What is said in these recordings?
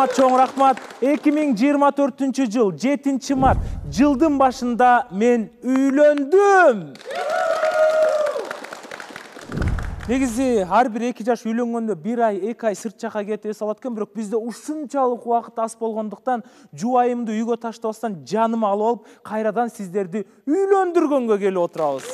чоң рахмат. 2024 жыл 7 март жылдың башында мен үйлөндүм. Негизи ар бир 2 жаш үйлөнгөндө 1 ай 2 ай сырт жака кетип эс алат экен, бирок бизде ушунчалык убакыт аз болгондуктан жубайымды үйгө таштабастан жаныма алып алып, кайрадан сиздерди үйлөндүргөнгө келип отурабыз.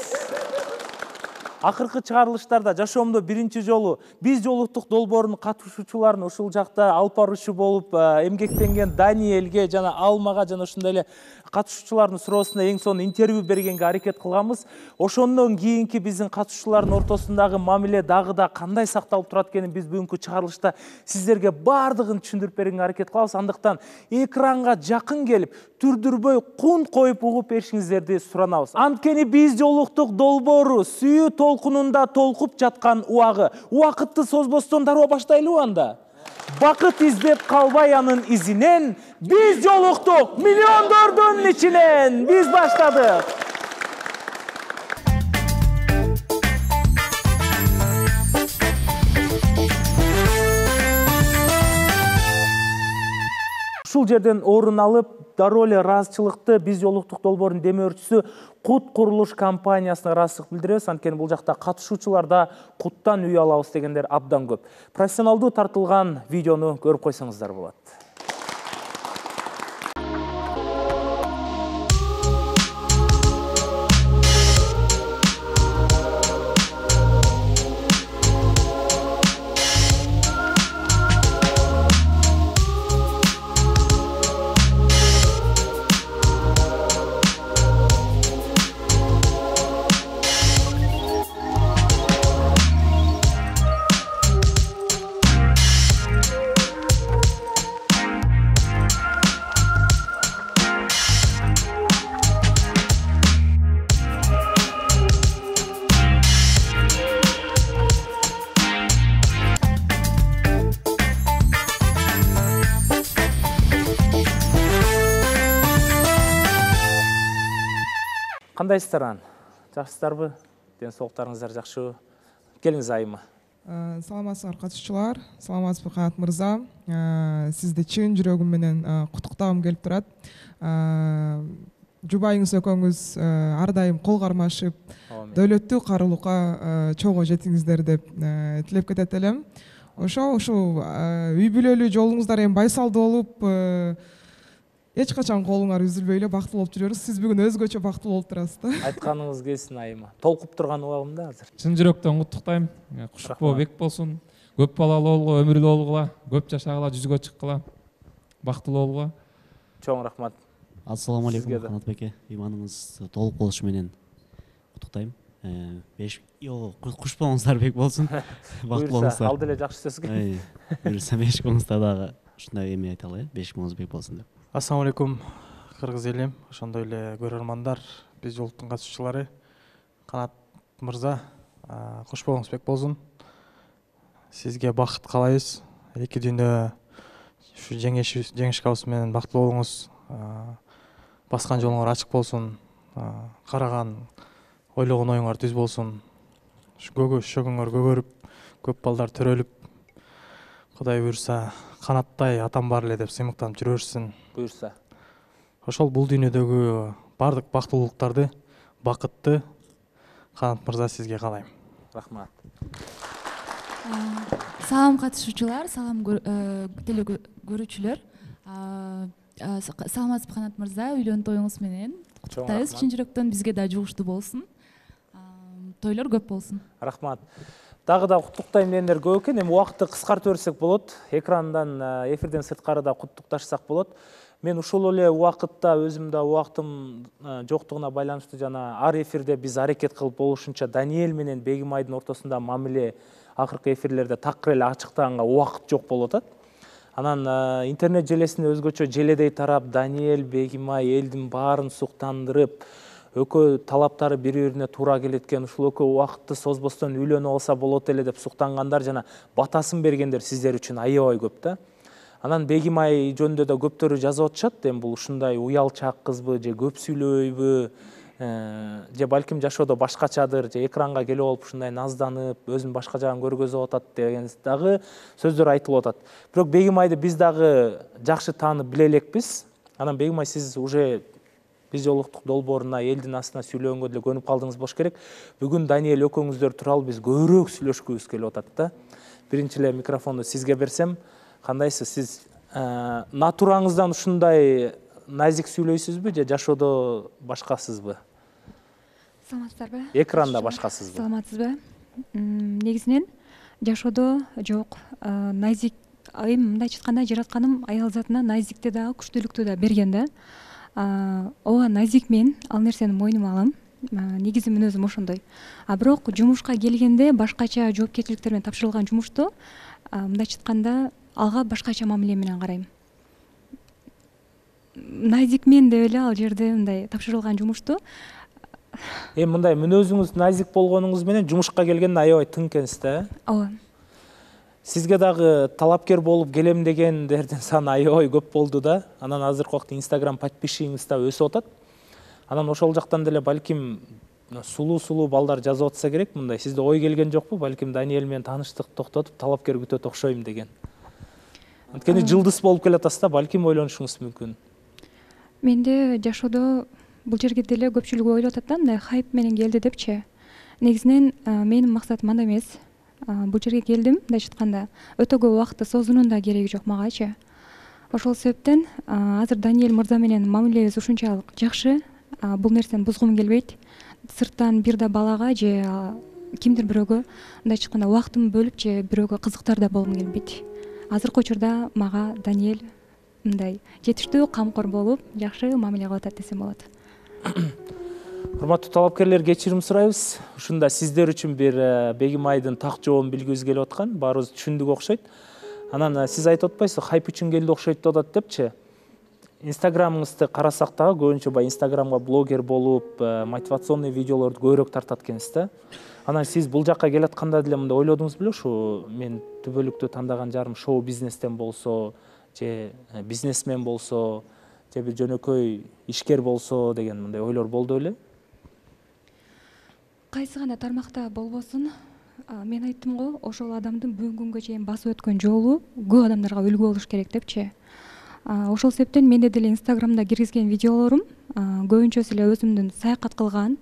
Акыркы чыгарылыштарда жашоомдо биринчи жолу биз жолуктук долбоорунун катышуучуларын ушул жакта алып баруучу болуп эмгектенген Даниэлге жана Алмага жана ушундай эле катышуучулардын суроосуна эң сонун интервью бергенге аракет кылганбыз. Ошондон кийинки биздин катышуучулардын ортосундагы мамиле дагы да кандай сакталып турат экенин биз бүгүнкү чыгарылышта сиздерге бардыгын түшүндүрүп бергенге аракет кылабыз. Андыктан экранга жакын келип, түрдүрбөй кунт коюп угуп беришиңиздерди суранабыз. Анткени биз жолуктук долбоору сүйүү толкунунда толкуп жаткан убагы. Убакытты созбостон дароо баштайлыбы анда? Бакыт издеп калбай анын изинен, биз жолуктук миллиондордун ичинен. Биз баштадык. Ушул жерден орун алып, дароо эле ыраазычылыкты биз жолуктук долбоорунун демөөрчүсү Кут курулуш компаниясына ыраазычылык билдиребиз. Анткени бул жакта катышуучуларда куттан үй алабыз дегендер абдан көп. Профессионалдуу тартылган видеону көрүп койсоңуздар болот. Кандайсыздар ан? Жакшысыздарбы? Ден соолуктарыңыздар жакшыбы? Келиңиз Айыма. Саламатсыздар катышуучулар, саламатсызбы Канат мырза. Сизди чын жүрөгүм менен куттуктагым келип турат. Жубайыңыз экөөңүз ар дайым кол кармашып, дөөлөттүү карулукка чогуу жетиңиздер деп тилеп кетет элем. Ушул үй бүлөлүү жолуңуздар эми байсалдуу болуп, эч качан колуңар үзүлбөй эле бактылуу болуп жүрөбүз. Сиз бүгүн өзгөчө бактылуу болуп турасыз да. Айтканыңыз келсин Айыма. Толкуп турган убагымда азыр. Чын жүрөктөн куттуктайм. Кушукпоо бек болсун. Көп балалуу болгула, өмүрлүү болгула, көп жашагыла, жүзгө чыккыла, бактылуу болгула. Чоң рахмат. Ассаламу алейкум Канат беке. Иманыңыз толук болушу менен куттуктайм. Куш болуңуздар бек болсун. Бактылуу болуңуздар. Ал деле жакшы сөз экен. Буюрса бешикиңизде дагы ушундай эме айта алайын. Бешикиңиз бек болсун деп. Ассаламу алейкум кыргыз элем, ошондой эле көрөрмандар, биз жолуктун катышуучулары. Канат мырза, куш болуңуз бек болсун. Сизге бакыт каалайбыз. Эки дүйнө ушу жеңишкабыз менен бактылуу болуңуз. Баскан жолуңар ачык болсун. Караган, ойлогон оюңар түз болсун. Шөгөңөр көгөрүп, көп балдар төрөлүп, Кудай буйрса, канаттай атам бар эле деп сыймыктанып жүрө берсин. Буйрса. Ошол бул дүйнөдөгү бардык бактылуулуктарды, бакытты Канат мырза сизге каалайм. Рахмат. Салам катышуучулар, салам телекөрүүчүлөр. Саламатсызбы Канат мырза, үйлөнүү тоюңуз менен куттуктайбыз. Чын жүрөктөн бизге да жугуштуу болсун. Тойлор көп болсун. Рахмат. Дагы да куттуктайм дегендер көп экен. Эми убакытты кыскартып берсек болот. Экрандан, эфирден сырткары да куттукташсак болот. Мен ушул эле убакытта өзүм да убактым жоктугуна байланыштуу жана ар эфирде биз аракет кылып болушунча Даниэль менен Бегимайдын ортосунда мамиле акыркы эфирлерде такыр эле ачыктаганга убакыт жок болуп атат. Анан интернет желесинде өзгөчө желедей тарап Даниэль, Бегимай элдин баарын суктандырып, экөө талаптары бири-бирине туура келеткен, ушул экөө убакытты созбостон үйлөнүп алса болот эле деп суктангандар жана батасын бергендер сиздер үчүн аябай көп да. Анан Бегимай жөнүндө да көптөрү жазып атышат. Эми бул ушундай уялчак кызбы же көп сүйлөбөйбү же балким жашоодо башкачадыр, же экранга келип алып ушундай назданып, өзүн башка жагын көргөзүп атат деген дагы сөздөр айтылып атат. Бирок Бегим айды биз дагы жакшы таанып биле элекпиз. Анан Бегим ай, сиз уже биз жолуктук долбооруна элдин астына сүйлөгөнгө деле көнүп калдыңыз болуш керек. Бүгүн Даниэль экөөңүздөр тууралуу биз көбүрөөк сүйлөшкүбүз келип атат да. Биринчи эле микрофонду сизге берсем, кандайсыз? Сиз натураңыздан ушундай назик сүйлөйсүзбү же жашоодо башкасызбы? Саламатсыздарбы? Экранда башкасызбы? Саламатсызбы? Негизинен жашоодо жок, назик, мындайча айтканда жаратканым аял затына назикти да, күчтүүлүктү да берген да. Ооба, назикмен, ал нерсени мойнума алам. Негизи мүнөзүм ошондой. Бирок жумушка келгенде башкача жоопкерчиликтер менен тапшырылган жумушту, мындайча айтканда, алга башкача мамиле менен карайм. Назикмен деп эле ал жерде мындай тапшырылган жумушту Мындай мүнөзүңүз назик болгонуңуз менен жумушка келгенде аябай тың экенсиз да? Ооба. Сизге дагы талапкер болуп келем дегендердин саны аябай көп болду да. Анан азыркы убакта Instagram подписчигиңиз да өсүп атат. Анан ошол жактан деле балким сулуу балдар жазып атса керек, мындай сизде ой келген жокпу? Балким Даниэль менен тааныштык токтотуп, талапкер күтөт окшойм деген. Анткени жылдыз болуп келатасыз да, балким ойлонушуңуз мүмкүн. Менде жашоодо бул жерге деле көпчүлүк ойлоп атат да, мындай хайп менен келди депчи. Негизинен менин максатым андай эмес. Бул жерге келдим, мындайча айтканда, өтө көп убакытты созуунун да кереги жок магачы. Ошол себептен азыр Даниэль мырза менен мамилебиз ушунчалык жакшы. Бул нерсени бузгум келбейт. Сырттан бир да балага же кимдир бирөөгө мындайча айтканда убактымды бөлүп же бирөөгө кызыктар да болгум келбейт. Азыркы учурда мага Даниэль мындай жетиштүү камкор болуп, жакшы мамиле кылып атат десем болот. Урматтуу талапкерлер, кечирим сурайбыз. Ушунда сиздер үчүн бир Бегим айдын так жообун билгибиз келип аткан. Баарыбыз түшүндүк окшойт. Анан сиз айтып атпайсызбы, хайп үчүн келди окшойт деп атат депчи. Инстаграмыңызды карасак дагы көбүнчө Инстаграмга блогер болуп, мотивационный видеолорду көбүрөөк тартат экенсиз да. Анан сиз бул жакка келатканда деле мындай ойлодуңуз беле, ушу мен түбөлүктүү тандаган жарым шоу бизнестен болсо, же бизнесмен болсо, же бир жөнөкөй ишкер болсо деген мындай ойлор болду беле? Кайсы гана тармакта болбосун, мен айттым го, ошол адамдын бүгүнкү күнгө чейин басып өткөн жолу көп адамдарга үлгү болуш керек депчи. Ошол себептен менде деле Инстаграмда киргизген видеолорум көбүнчөсү эле өзүмдүн саякат кылган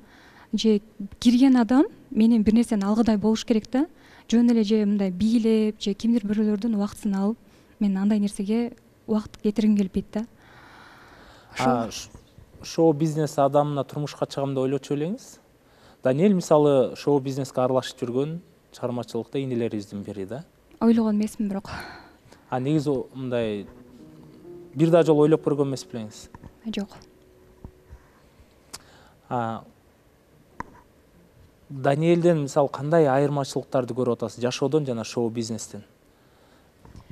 же кирген адам менен бир нерсени алгыдай болуш керек да. Жөн эле же мындай бийлеп же кимдир бирөөлөрдүн убактысын алып, мен андай нерсеге убакыт кетиргим келбейт да. Шоу бизнес адамына турмушка чыгам деп ойлочу элеңиз? Даниэль мисалы шоу бизнеске аралашып жүргөн чыгармачылыкта инелерибиздин бири да. Ойлогон эмесмин бирок. Негизи мындай бир да жолу ойлоп көргөн эмес белеңиз? Жок. Даниэлден мисалы кандай айырмачылыктарды көрүп атасыз жашоодон жана шоу бизнестен?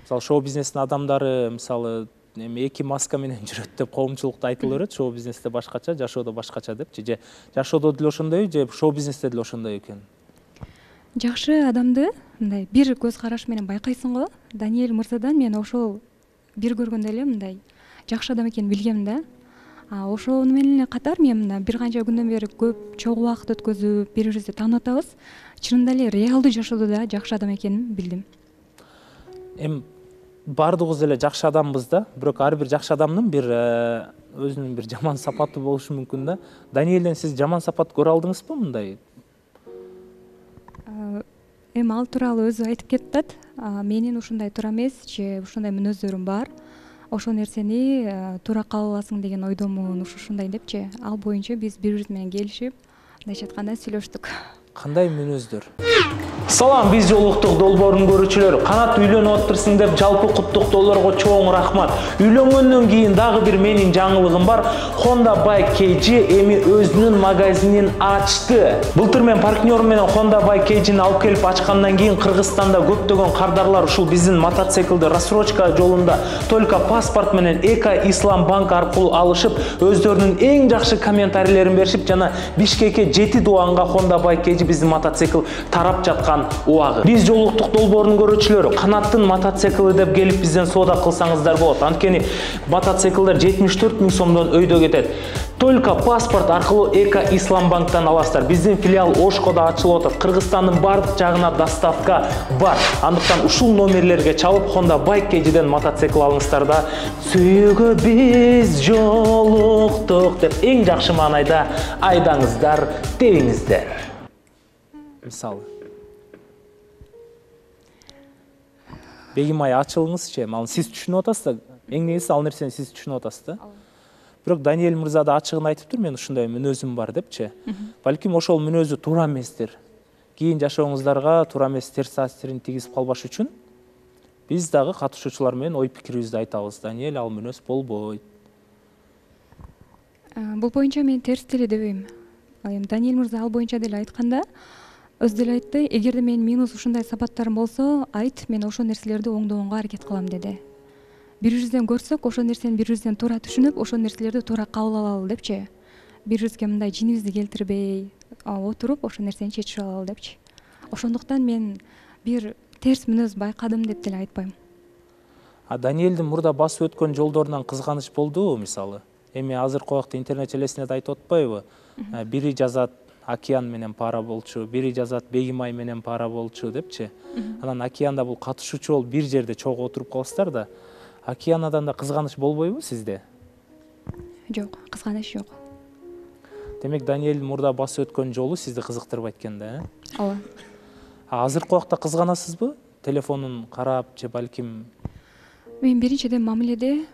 Мисалы шоу бизнестин адамдары мисалы эки маска менен жүрөт деп коомчулукта айтылып берет, шоу бизнесте башкача, жашоодо башкача депчи, же жашоодо деле ошондойбу, же шоу бизнесте деле ошондой экен? Жакшы адамды мындай бир көз караш менен байкайсың го. Даниэль мырзадан мен ошол бир көргөндө эле мындай жакшы адам экенин билгем да. Ошону менен эле катар мен мына бир канча күндөн бери көп чогуу убакыт өткөзүп, бири-бирибизди таанып атабыз. Чынында эле реалдуу жашоодо да жакшы адам экенин билдим. Бардыгыбыз эле жакшы адамбыз да, бирок ар бир жакшы адамдын бир өзүнүн бир жаман сапаты болушу мүмкүн да. Даниэлден сиз жаман сапат көрө алдыңызбы мындай? Ал тууралуу өзү айтып кетип атат. Менин ушундай туура эмес же ушундай мүнөздөрүм бар. Ошол нерсени туура кабыл аласың деген ойдомун, ушундай депчи. Ал боюнча биз бири-бирибиз менен келишип, мындайча айтканда сүйлөштүк. Кандай мүнөздөр? Салам, биз жолуктук долбоорунун көрүүчүлөрү. Канат үйлөнүп отурсуң деп жалпы куттуктоолорго чоң рахмат. Үйлөнгөндөн кийин дагы бир менин жаңылыгым бар. Honda Bike KG эми өзүнүн магазинин ачты. Былтыр мен партнерым менен Honda Bike KG'ни алып келип ачкандан кийин Кыргызстанда көптөгөн кардарлар ушул биздин мотоциклди рассрочка жолунда только паспорт менен Эко Ислам банк аркылуу алышып, өздөрүнүн эң жакшы комментарийлерин беришип, жана Бишкекке 7 дуанга Honda Bike KG биздин мотоцикл тарап жаткан. жаткан убагы. Биз жолуктук долбоорунун көрүүчүлөрү канаттын мотоцикли деп келип бизден соода кылсаңыздар болот. Анткени мотоциклдер 74 000 сомдон өйдө кетет. Только паспорт аркылуу Эко Исламбанктан аласыздар. Биздин филиал Ошкодо ачылып атат. Кыргызстандын бардык жагына доставка бар. Андыктан ушул номерлерге чалып Honda Bike KG'ден мотоцикл алыңыздар да сүйүүгө биз жолуктук деп эң жакшы маанайда айдаңыздар, деңиздер. Мисалы. Бегимай ачылыңызчы. Мал сиз түшүнүп атасыз да, эң негизи ал нерсени сиз түшүнүп атасыз да. Бирок Даниэль мырза да ачыгын айтыптыр, мен ушундай мүнөзүм бар депчи. Балким ошол мүнөзү туура эместир. Кийин жашооңуздарга туура эмес терс таасирин тийгизип калбаш үчүн биз дагы катышуучулар менен ой пикирибизди айтабыз. Даниэль ал мүнөз болбойт. Бул боюнча мен терс деле дебейм. Эми Даниэль мырза ал боюнча деле айтканда өзү деле айтты, эгерде менин минус ушундай сапаттарым болсо, айт, мен ошол нерселерди оңдогонго аракет кылам деди. Бири-бирибизден көрсөк, ошол нерсени бири-бирибизден туура түшүнүп, ошол нерселерди туура кабыл алалы депчи. Бири-бирибизге мындай жинибизди келтирбей отуруп, ошол нерсени чечип алалы депчи. Ошондуктан мен бир терс мүнөз байкадым деп деле айтпайм. Даниэлдин мурда басып өткөн жолдорунан кызганыч болдубу, мисалы? Эми азыркы убакта интернет желесине да айтып атпайбы? Бири жазат Океан менен пара болчу, бири жазат Бегимай менен пара болчу депчи. Анан Океанда бул катышуучу болуп бир жерде чогуу отуруп каласыздар да. Океанадан да кызганыч болбойбу сизде? Жок, кызганыч жок. Демек Даниэлдин мурда басып өткөн жолу сизди кызыктырбайт экен да, э? Ооба. Азыркы убакта кызганасызбы? Телефонун карап же балким? Мен биринчиден мамиледе,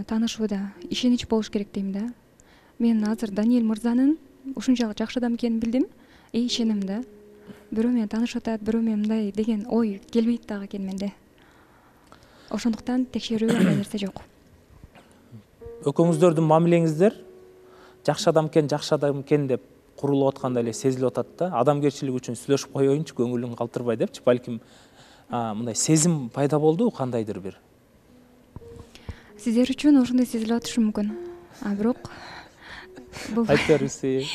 таанышууда ишенич болуш керек дейм да. Мен азыр Даниэль мырзанын ушунчалык жакшы адам экенин билдим, ишенем да. Бирөө менен таанышып атат, бирөө менен мындай деген ой келбейт дагы экен менде. Ошондуктан текшерүү андай нерсе жок. Экөөңүздөрдүн мамилеңиздер жакшы адам экен деп курулуп аткандай эле сезилип атат да. Адамгерчилик үчүн сүйлөшүп коеюнчу, көңүлүн калтырбай депчи, балким мындай сезим пайда болду кандайдыр бир. Сиздер үчүн ошондой сезилип атышы мүмкүн. Бирок айтып бериңизчи.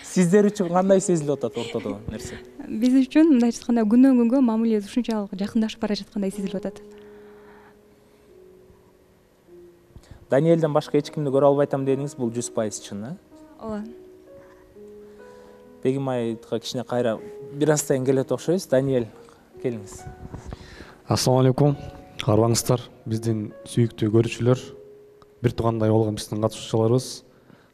Сиздер үчүн кандай сезилип атат ортодо нерсе? Биз үчүн мындай айтканда күндөн күнгө мамилебиз ушунчалык жакындашып бара жаткандай сезилип атат. Даниэлден башка эч кимди көрө албай атам дедиңиз, бул 100% чын, э? Ооба. Бегимайга кичине кайра бир астайын келет окшойбуз. Даниэль, келиңиз. Ассаламу алейкум. Карабаңыздар, биздин сүйүктүү көрүүчүлөр, бир туугандай болгон биздин катышуучуларыбыз.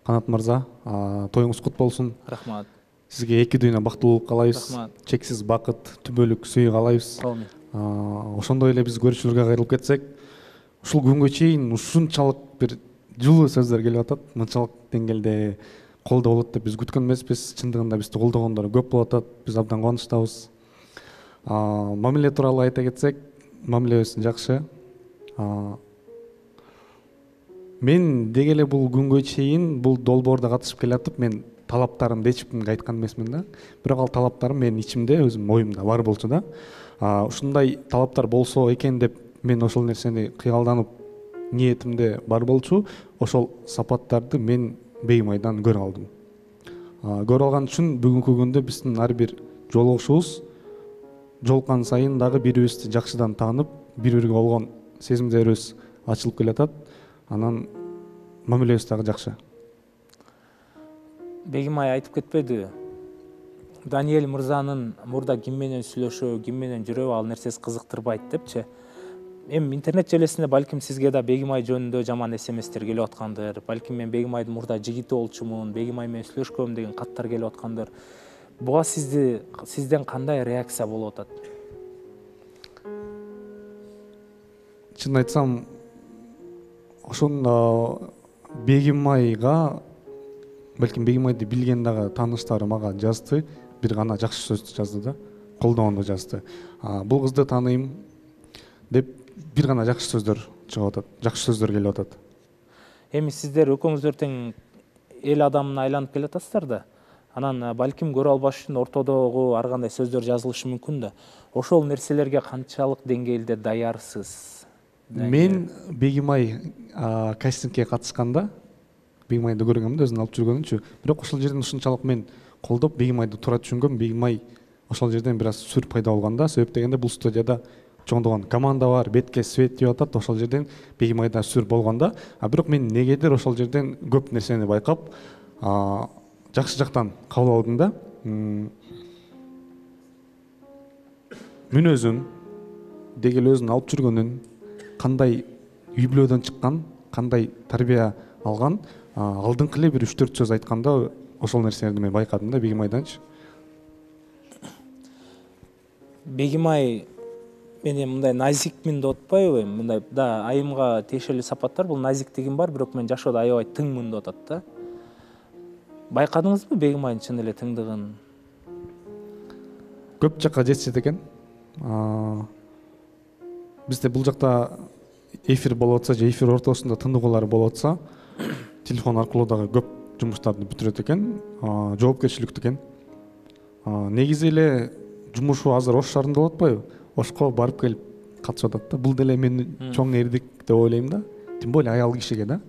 Канат мырза, тоюңуз кут болсун. Рахмат. Сизге эки дүйнө бактылуулук каалайбыз. Рахмат. Чексиз бакыт, түбөлүк сүйүү каалайбыз. Ошондой эле биз көрүүчүлөргө кайрылып кетсек, ушул күнгө чейин ушунчалык бир жылуу сөздөр келип атат, мынчалык деңгээлде колдоо болот деп биз күткөн эмеспиз. Чындыгында бизди колдогондор көп болуп атат. Биз абдан кубанычтабыз. Мамиле тууралуу айта кетсек, мамилебиз жакшы. Мен деги эле бул күнгө чейин бул долбоордо катышып келатып, мен талаптарымды эч кимге айткан эмесмин да. Бирок ал талаптарым менин ичимде, өзүмдүн оюмда бар болчу да. Ушундай талаптар болсо экен деп мен ошол нерсени кыйгалданып, ниетимде бар болчу. Ошол сапаттарды мен Бегимайдан көрүп алдым. Көрүп алган үчүн бүгүнкү күндө биздин ар бир жолугушубуз жолуккан сайын дагы бири-бирибизди жакшыдан таанып, бири-бирге болгон сезимдерибиз ачылып келатат. Анан мамилебиз дагы жакшы. Бегимай айтып кетпеди? Даниэль мырзанын мурда ким менен сүйлөшөө, ким менен жүрөбү, ал нерсеси кызыктырбайт депчи. Эми интернет желесинде балким сизге да Бегимай жөнүндө жаман смстер келип аткандыр. Балким мен Бегимайдын мурда жигити болчумун, Бегимай менен сүйлөшкөм деген каттар келип аткандыр. Буга сизден кандай реакция болуп атат? Чын айтсам, ошондо Бегимайга, балким Бегимайды билген дагы тааныштары мага жазды, бир гана жакшы сөздү жазды да, колдоондо жазды. Бул кызды тааныйм деп бир гана жакшы сөздөр чыгып атат, жакшы сөздөр келип атат. Эми сиздер экөөңүздөр тең эл адамына айланып келатасыздар да. Анан балким көрө албаш үчүн ортодогу ар кандай сөздөр жазылышы мүмкүн да. Ошол нерселерге канчалык деңгээлде даярсыз? Мен Бегимай кастингке катышканда, Бегимайды көргөмүн, өзүн алып жүргөнүнчү. Бирок ошол жерден ушунчалык мен колдоп Бегимайды туура түшүнгөм. Бегимай ошол жерден бир аз сүр пайда болгондо, себеп дегенде бул студияда чоңдогон команда бар, бетке свет деп атат, ошол жерден Бегимайда сүр болгондо, бирок мен негедир ошол жерден көп нерсени байкап, жакшы жактан кабыл алдым да. Мүнөзүн, деги эле өзүнүн алып жүргөнүн, кандай үй бүлөдөн чыккан, кандай тарбия алган, алдыңкы эле бир 3-4 сөз айтканда ошол нерселерди мен байкадым да Бегимайданчы. Бегимай менен мындай назикмин деп атпайбы, мындай да айымга тиешелүү сапаттар, бул назиктигим бар, бирок мен жашоодо аябай тыңмын деп атат да. Байкадыңызбы Бегимайдын чын эле тыңдыгын? Көп жакка жетишет экен. Бизде бул жакта эфир болуп атса, же эфир ортосунда тындыгуулар болуп атса, телефон аркылуу дагы көп жумуштарды бүтүрөт экен, жоопкерчиликтүү экен. Негизи эле жумушу азыр Ош шаарында болуп атпайбы? Ошко барып келип катышып атат да. Бул деле мен чоң эрдик деп ойлойм да. Тем более аял кишиге да.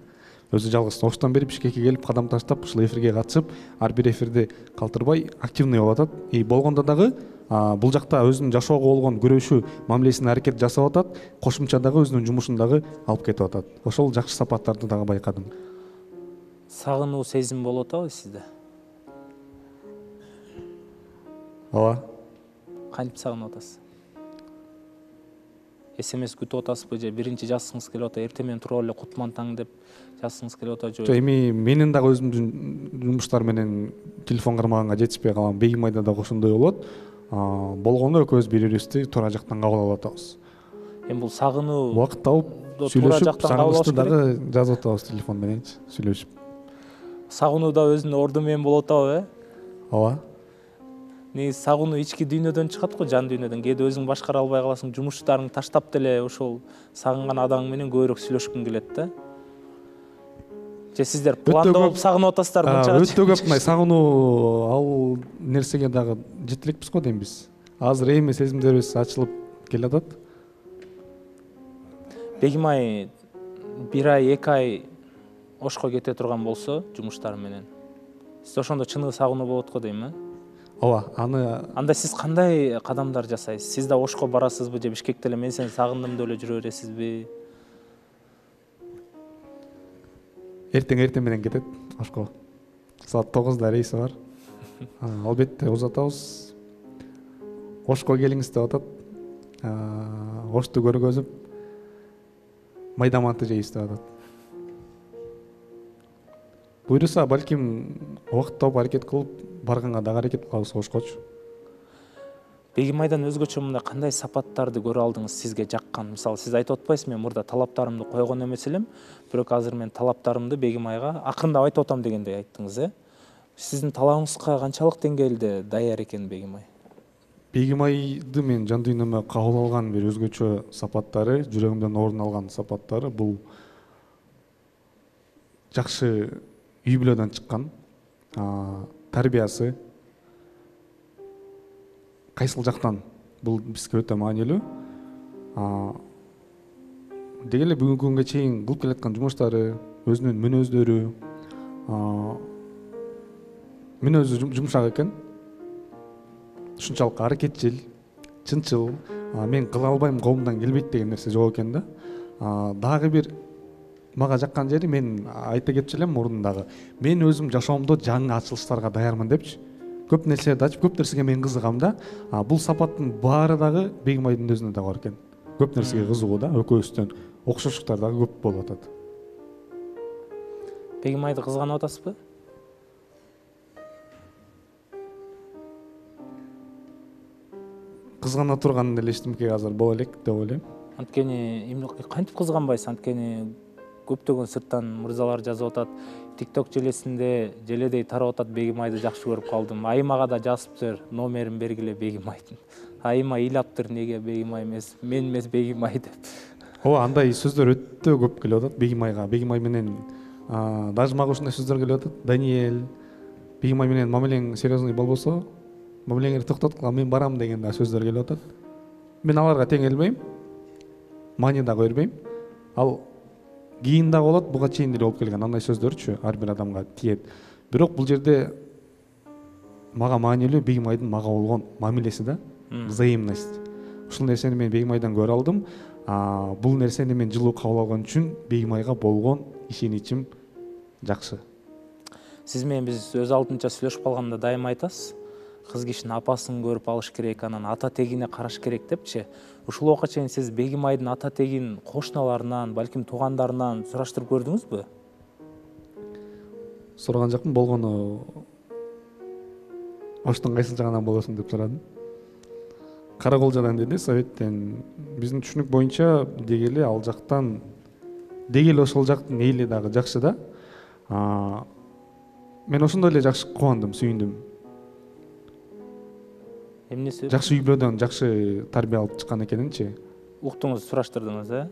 Өзү жалгыз Оштон бери Бишкекке келип кадам таштап, ушул эфирге катышып, ар бир эфирди калтырбай активный болуп атат. Болгондо дагы бул жакта өзүнүн жашоого болгон күрөшүү мамилесин аракет жасап атат, кошумча дагы өзүнүн жумушун дагы алып кетип атат. Ошол жакшы сапаттарды дагы байкадым. Сагынуу сезим болуп атабы сизде? Ооба. Кантип сагынып атасыз? СМС күтүп атасызбы же биринчи жазсыңыз келип атат, эртең менен туруп эле кутман таң деп жазсыңыз келип атат же? Эми менин дагы өзүмдүн жумуштар менен телефон кармаганга жетишпей калган, Бегимайда дагы ошондой болот. Болгондо экөөбүз бири-бирибизди туура жактан кабыл алып атабыз. Эми бул сагынуу убакыт тауып сүйлөшүп, сагынычты дагы жазып атабыз телефон мененчи, сүйлөшүп. Сагынуу да өзүнүн орду менен болуп атабы, Ооба. Негизи сагынуу ички дүйнөдөн чыгат го, жан дүйнөдөн. Кээде өзүң башкара албай каласың, жумуштарыңды таштап деле ошол сагынган адамың менен көбүрөөк сүйлөшкүң келет да. Же сиздер пландоп сагынып атасыздарбы? Өтө көп мындай сагынуу ал нерсеге дагы жете элекпиз го дейм биз. Азыр эми сезимдерибиз ачылып келатат. Бегимай 1 ай, 2 ай Ошко кете турган болсо жумуштары менен, сиз ошондо чыныгы сагынуу болот го дейм, Ооба, анда сиз кандай кадамдар жасайсыз? Сиз да Ошко барасызбы же Бишкекте эле мен сени сагындым деп эле жүрө бересизби? Эртең менен кетет Ошко. Саат 9-да рейси бар. Албетте узатабыз. Ошко келиңиз деп атат. Ошту көргөзүп майдаманты жейбиз деп атат. Буйруса балким убакыт тауып аракет кылып барганга дагы аракет кылабыз Ошкочу. Бегимайдан өзгөчө мындай кандай сапаттарды көрө алдыңыз сизге жаккан? Мисалы сиз айтып атпайсыз, мен мурда талаптарымды койгон эмес элем, бирок азыр мен талаптарымды Бегимайга акырындап айтып атам дегендей айттыңыз, Сиздин талабыңызга канчалык деңгээлде даяр экен Бегимай? Бегимайды мен жан дүйнөмө кабыл алган бир өзгөчө сапаттары, жүрөгүмдөн орун алган сапаттары бул жакшы үй бүлөдөн чыккан, тарбиясы, кайсыл жактан бул бизге өтө маанилүү. Деги эле бүгүнкү күнгө чейин кылып келаткан жумуштары, өзүнүн мүнөздөрү, мүнөзү жумшак экен. Ушунчалык аракетчил, чынчыл, мен кыла албайм, колумдан келбейт деген нерсе жок экен да. Дагы бир мага жаккан жери, мен айта кетчү элем мурдагы. Мен өзүм жашоомдо жаңы ачылыштарга даярмын депчи. Көп нерселерди ачып, көп нерсеге мен кызыгам да. Бул сапаттын баары дагы Бегимайдын өзүнө да бар экен. Көп нерсеге кызыгуу да, экөөбүздөн окшоштуктар дагы көп болуп атат. Бегимайды кызганып атасызбы? Кызгана турган эле эчтемке азыр боло элек деп ойлойм. Анткени кантип кызганбайсыз? Анткени көптөгөн сырттан мырзалар жазып атат, TikTok желесинде желедей тарап атат, Бегимайды жакшы көрүп калдым. Айымага да жазыптыр, номерин бергиле Бегимайдын. Айыма ыйлаптыр, неге Бегимай эмес, мен эмес Бегимай деп. Ооба, андай сөздөр өтө көп келип атат Бегимайга. Бегимай менен даже мага ушундай сөздөр келип атат. Даниэль, Бегимай менен мамилең серьезный болбосо, мамилеңерди токтоткула, мен барам деген сөздөр келип атат. Мен аларга тең келбейм, маани да көрбөйм. Ал кийин дагы болот, буга чейин деле болуп келген андай сөздөрчү ар бир адамга тиет. Бирок бул жерде мага маанилүү Бегимайдын мага болгон мамилеси да, взаимность. Ушул нерсени мен Бегимайдан көрө алдым. Бул нерсени мен жылуу кабыл алган үчүн Бегимайга болгон ишеничим жакшы. Сиз менен биз өз алдынча сүйлөшүп калганда дайыма айтасыз, кыз кишинин апасын көрүп алыш керек, анан ата тегине караш керек депчи. Ушул убакка чейин сиз Бегимайдын ата тегин кошуналарынан, балким туугандарынан сураштырып көрдүңүзбү? Сураган жакмын, болгону оштун кайсыл жагынан болосуң деп сурадым. Караколжадан деди, советтен. Биздин түшүнүк боюнча дегеле ал жактан, дегеле ошол жактын эли дагы жакшы да. Мен ошондой эле жакшы кубандым, сүйүндүм. Эмнеси? Жакшы үй-бүлөдөн жакшы тарбия алып чыккан экенинчи. Уктуңуз, сураштырдыңыз,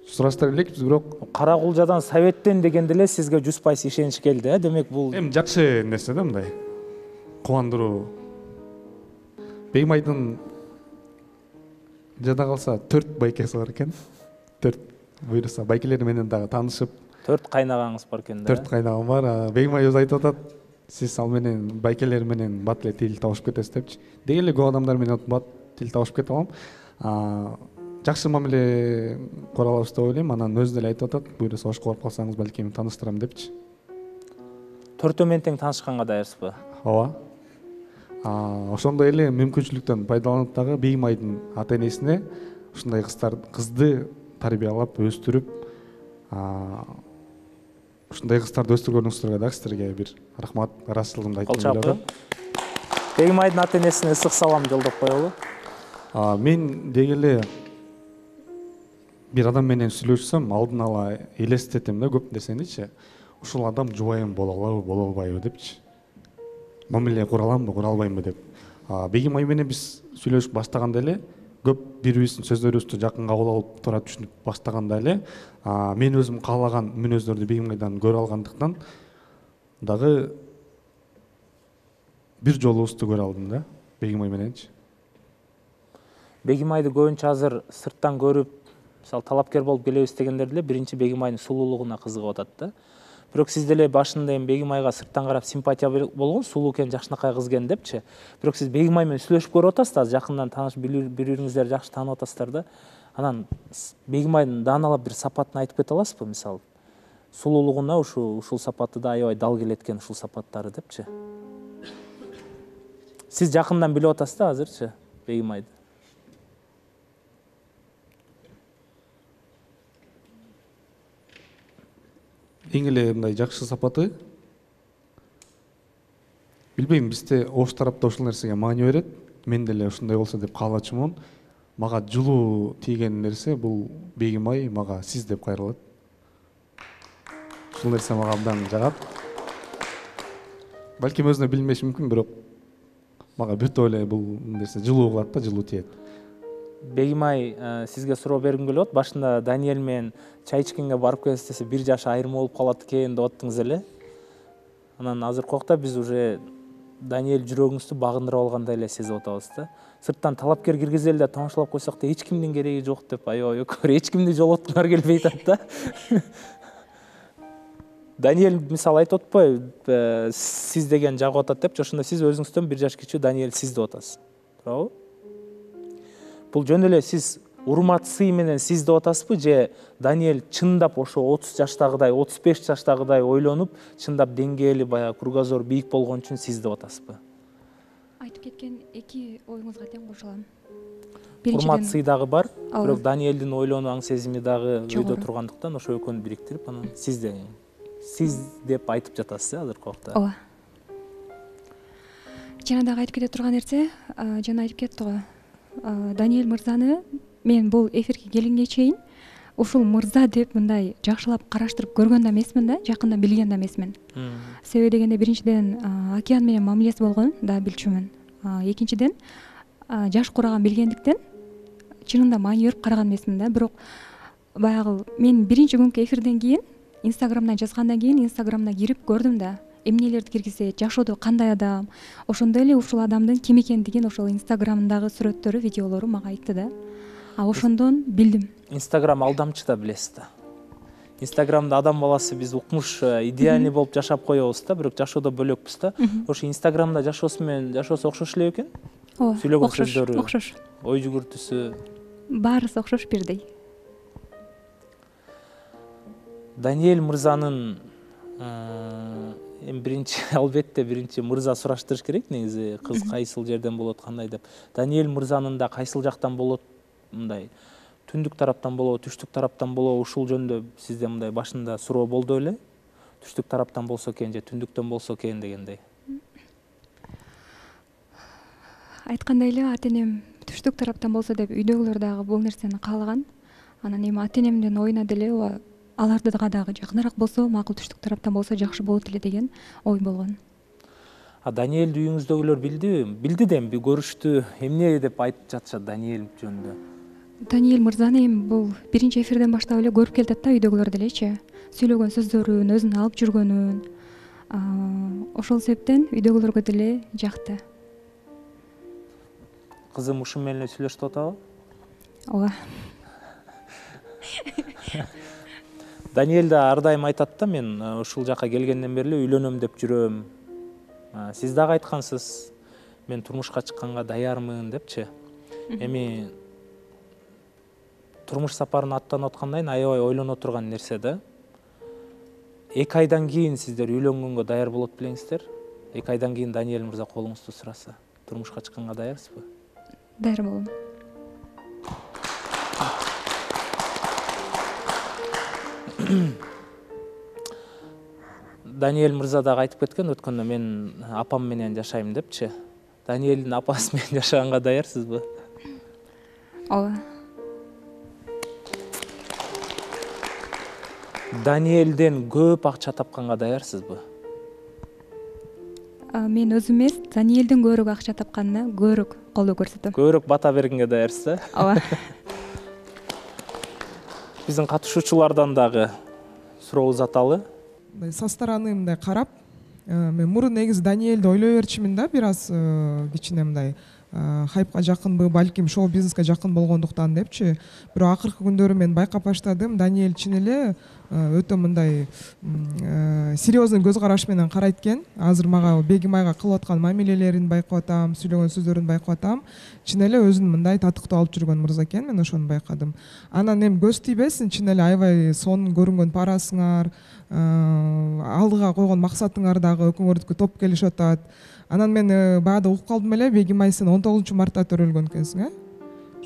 Сураштыра элекпиз, бирок Караколжадан, советтен дегенде эле сизге 100% ишенич келди, демек бул эми жакшы нерсе да, мындай кубандыруу. Бегимайдын жада калса 4 байкеси бар экен. 4 буйруса байкелер менен дагы таанышып. 4 кайнагаңыз бар экен да. 4 кайнагым бар. Бегимай өзү айтып атат, сиз ал менен байкелер менен бат эле тил табышып кетесиз депчи. Дегеле көп адамдар менен бат тил табышып кете алам. Жакшы мамиле кора алабыз деп ойлойм. Анан өзү деле айтып атат, буйруса ошко барып калсаңыз балким тааныштырам депчи. 4 менен тең таанышканга даярсызбы? Ооба. Ошондой эле мүмкүнчүлүктөн пайдаланып дагы Бегимайдын ата энесине ушундай кызды тарбиялап, өстүрүп, ушундай кыздарды өстүргөнүңүздөргө дагы сиздерге бир рахмат, ыраазычылыгымды айткым келет. Бегимайдын ата энесине ысык салам жолдоп коелу. Мен дегеле бир адам менен сүйлөшсөм, алдын ала элестетем да көп нерсеничи. Ушул адам жубайым боло алабы, боло албайбы депчи. Мамиле кура аламбы, кура албаймбы деп. Бегимай менен биз сүйлөшүп баштаганда эле көп бири-бирибиздин сөздөрүбүздү жакын кабыл алып туура түшүнүп баштаганда эле мен өзүм каалаган мүнөздөрдү Бегимайдан көрө алгандыктан дагы бир жолубузду көрө алдым да Бегимай мененчи. Бегимайды көбүнчө азыр сырттан көрүп, мисалы талапкер болуп келебиз дегендер деле биринчи Бегимайдын сулуулугуна кызыгып атат да. Бирок сиз деле башында эми Бегимайга сырттан карап симпатия болгон, сулуу экен, жакшынакай кыз экен депчи. Бирок сиз Бегимай менен сүйлөшүп көрүп атасыз да, жакындан тааныш, бири-бириңиздерди жакшы таанып атасыздар да. Анан Бегимайдын дааналап бир сапатын айтып кете аласызбы, мисалы? Сулуулугуна ушул сапаты да аябай дал келет экен, ушул сапаттары депчи. Сиз жакындан билип атасыз да азырчы Бегимайды? Эң эле мындай жакшы сапаты, билбейм, бизде ош тарапта ушул нерсеге маани берет. Мен деле ушундай болсо деп каалачумун. Мага жылуу тийген нерсе бул Бегимай мага сиз деп кайрылат. Ушул нерсе мага абдан жагат. Балким өзүнө билинбеши мүмкүн, бирок мага биртип эле бул нерсе жылуу кылат да, жылуу тиет. Бегимай, сизге суроо бергим келип атат. Башында Даниэль менен чай ичкенге барып келесиз десе 1 жаш айырым болуп калат экен деп аттыңыз эле. Анан азыркы убакта биз уже Даниэль жүрөгүңүздү багындырып алгандай эле сезип атабыз да. Сырттан талапкер киргизели да тамашалап койсок да эч кимдин кереги жок деп аябай өкөр, эч кимди жолоткуңар келбей атат да. Даниэль мисалы айтып атпайбы, сиз деген жагып атат депчи, ошондо сиз өзүңүздөн 1 жаш кичүү Даниэль сиз деп атасыз. Туурабы? Бул жөн эле сиз урмат сый менен сиз деп атасызбы, же Даниэль чындап ошо 30 жаштагыдай, 35 жаштагыдай ойлонуп, чындап деңгээли баягы кругозор бийик болгон үчүн сиз деп атасызбы? Айтып кеткен эки оюңузга тең кошулам. Урмат сый дагы бар, бирок Даниэльдин ойлонуу аң сезими дагы өйдө тургандыктан ошо экөөнү бириктирип, анан сиз деп айтып жатасыз азыркы убакта. Ооба. Жана дагы айтып кете турган нерсе, жана айтып кетти го. Даниэль мырзаны мен бул эфирге келгенге чейин ушул мырза деп мындай жакшылап караштырып көргөн да эмесмин да, жакындан билген да эмесмин. Себеби дегенде биринчиден океан менен мамилеси болгонун да билчүмүн. Экинчиден жаш кураган билгендиктен чынында маани берип караган эмесмин да. Бирок баягы мен биринчи күнкү эфирден кийин Инстаграмдан жазгандан кийин Инстаграмына кирип көрдүм да. Эмнелерди киргизет, жашоодо кандай адам, ошондой эле ушул адамдын ким экендигин ошол Инстаграмдагы сүрөттөрү, видеолору мага айтты да. Ошондон билдим. Инстаграм алдамчы да билесиз да. Инстаграмда адам баласы биз укмуш идеальный болуп жашап коебуз да, бирок жашоодо бөлөкпүз да. Ошо Инстаграмда жашоосу менен жашоосу окшош эле бекен? Ооба, Сүйлөгөн окшош, сөздөрү, окшош. ой жүгүртүүсү. Баарысы окшош бирдей. Даниэль мырзанын биринчи албетте биринчи мырза сураштырыш керек негизи, кыз кайсыл жерден болот, кандай деп. Даниэль мырзанын да кайсыл жактан болот, мындай түндүк тараптан болобу, түштүк тараптан болобу, ушул жөнүндө сизде мындай башында суроо болду эле? Түштүк тараптан болсо экен же түндүктөн болсо экен дегендей. Айткандай эле ата энем түштүк тараптан болсо деп үйдөгүлөр дагы бул нерсени каалаган. Анан эми ата энемдин оюна деле ооба алардыга дагы жакыныраак болсо, макул түштүк тараптан болсо жакшы болот эле деген ой болгон. Даниэлди үйүңүздөгүлөр билдиби? Билди да эми көрүштү. Эмне деп айтып жатышат Даниэль жөнүндө? Даниэль мырзаны эми бул биринчи эфирден баштап эле көрүп келатат да үйдөгүлөр делечи. Сүйлөгөн сөздөрүн, өзүн алып жүргөнүн. Ошол себептен үйдөгүлөргө деле жакты. Кызым ушун менен эле сүйлөшүп атабы? Ооба. Даниэль да ар дайым айтат да, мен ушул жака келгенден бери эле үйлөнөм деп жүрөм. Сиз дагы айткансыз, мен турмушка чыкканга даярмын депчи. Эми турмуш сапарын аттанып аткандан кийин аябай ойлоно турган нерсе да. 2 айдан кийин сиздер үйлөнгөнгө даяр болот белеңиздер? 2 айдан кийин Даниэль мырза колуңузду сураса, турмушка чыкканга даярсызбы? Даяр болом. Даниэль мырза дагы айтып кеткен өткөндө, мен апам менен жашайм депчи. Даниэлдин апасы менен жашаганга даярсызбы? Ооба. Даниэлден көп акча тапканга даярсызбы? Мен өзүм эмес, Даниэлдин көбүрөөк акча тапканына көбүрөөк колдоо көрсөтөм. Көбүрөөк бата бергенге даярсыз, э? Ооба. Биздин катышуучулардан дагы суроо узаталы. Со стороны мындай карап, мен мурун негизи Даниэлди ойлой берчимин да, бир аз кичине мындай хайпка жакынбы, балким шоу бизнеске жакын болгондуктан депчи. Бирок акыркы күндөрү мен байкап баштадым, Даниэль чын эле өтө мындай серьезный көз караш менен карайт экен. Азыр мага Бегим айга кылып аткан мамилелерин байкап атам, сүйлөгөн сөздөрүн байкап атам. Чын эле өзүн мындай татыктуу алып жүргөн мырза экен, мен ошону байкадым. Анан эми көз тийбесин, чын эле аябай сонун көрүнгөн парасыңар, алдыга койгон максатыңар дагы өкмөрдүккө топ келишип атат. Анан мен баягы угуп калдым эле, Бегим ай сен 19 мартта төрөлгөн экенсиң, э?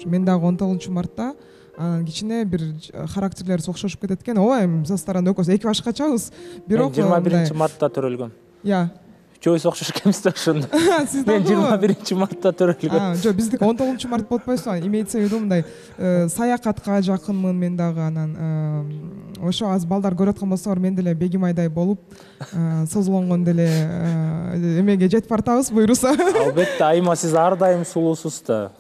Мен дагы 19 мартта, анан кичине бир характерлерибиз окшошуп кетет экен. Ооба, эми со стороны экөөбүз эки башка чабыз. Бирок 21 мартта төрөлгөм. Я. Үчөөбүз окшош экенбиз да ошондо. Мен 21 мартта төрөлгөм. Жок, биздики 19 март болуп атпайбы? Имеется в виду мындай саякатка жакынмын мен дагы, анан ошо аз балдар көрүп аткан болсоңор, мен деле Бегим айдай болуп, созулонгон деле эмеге жетип бартабыз буйруса. Албетте, айма сиз ар дайым сулуусуз да.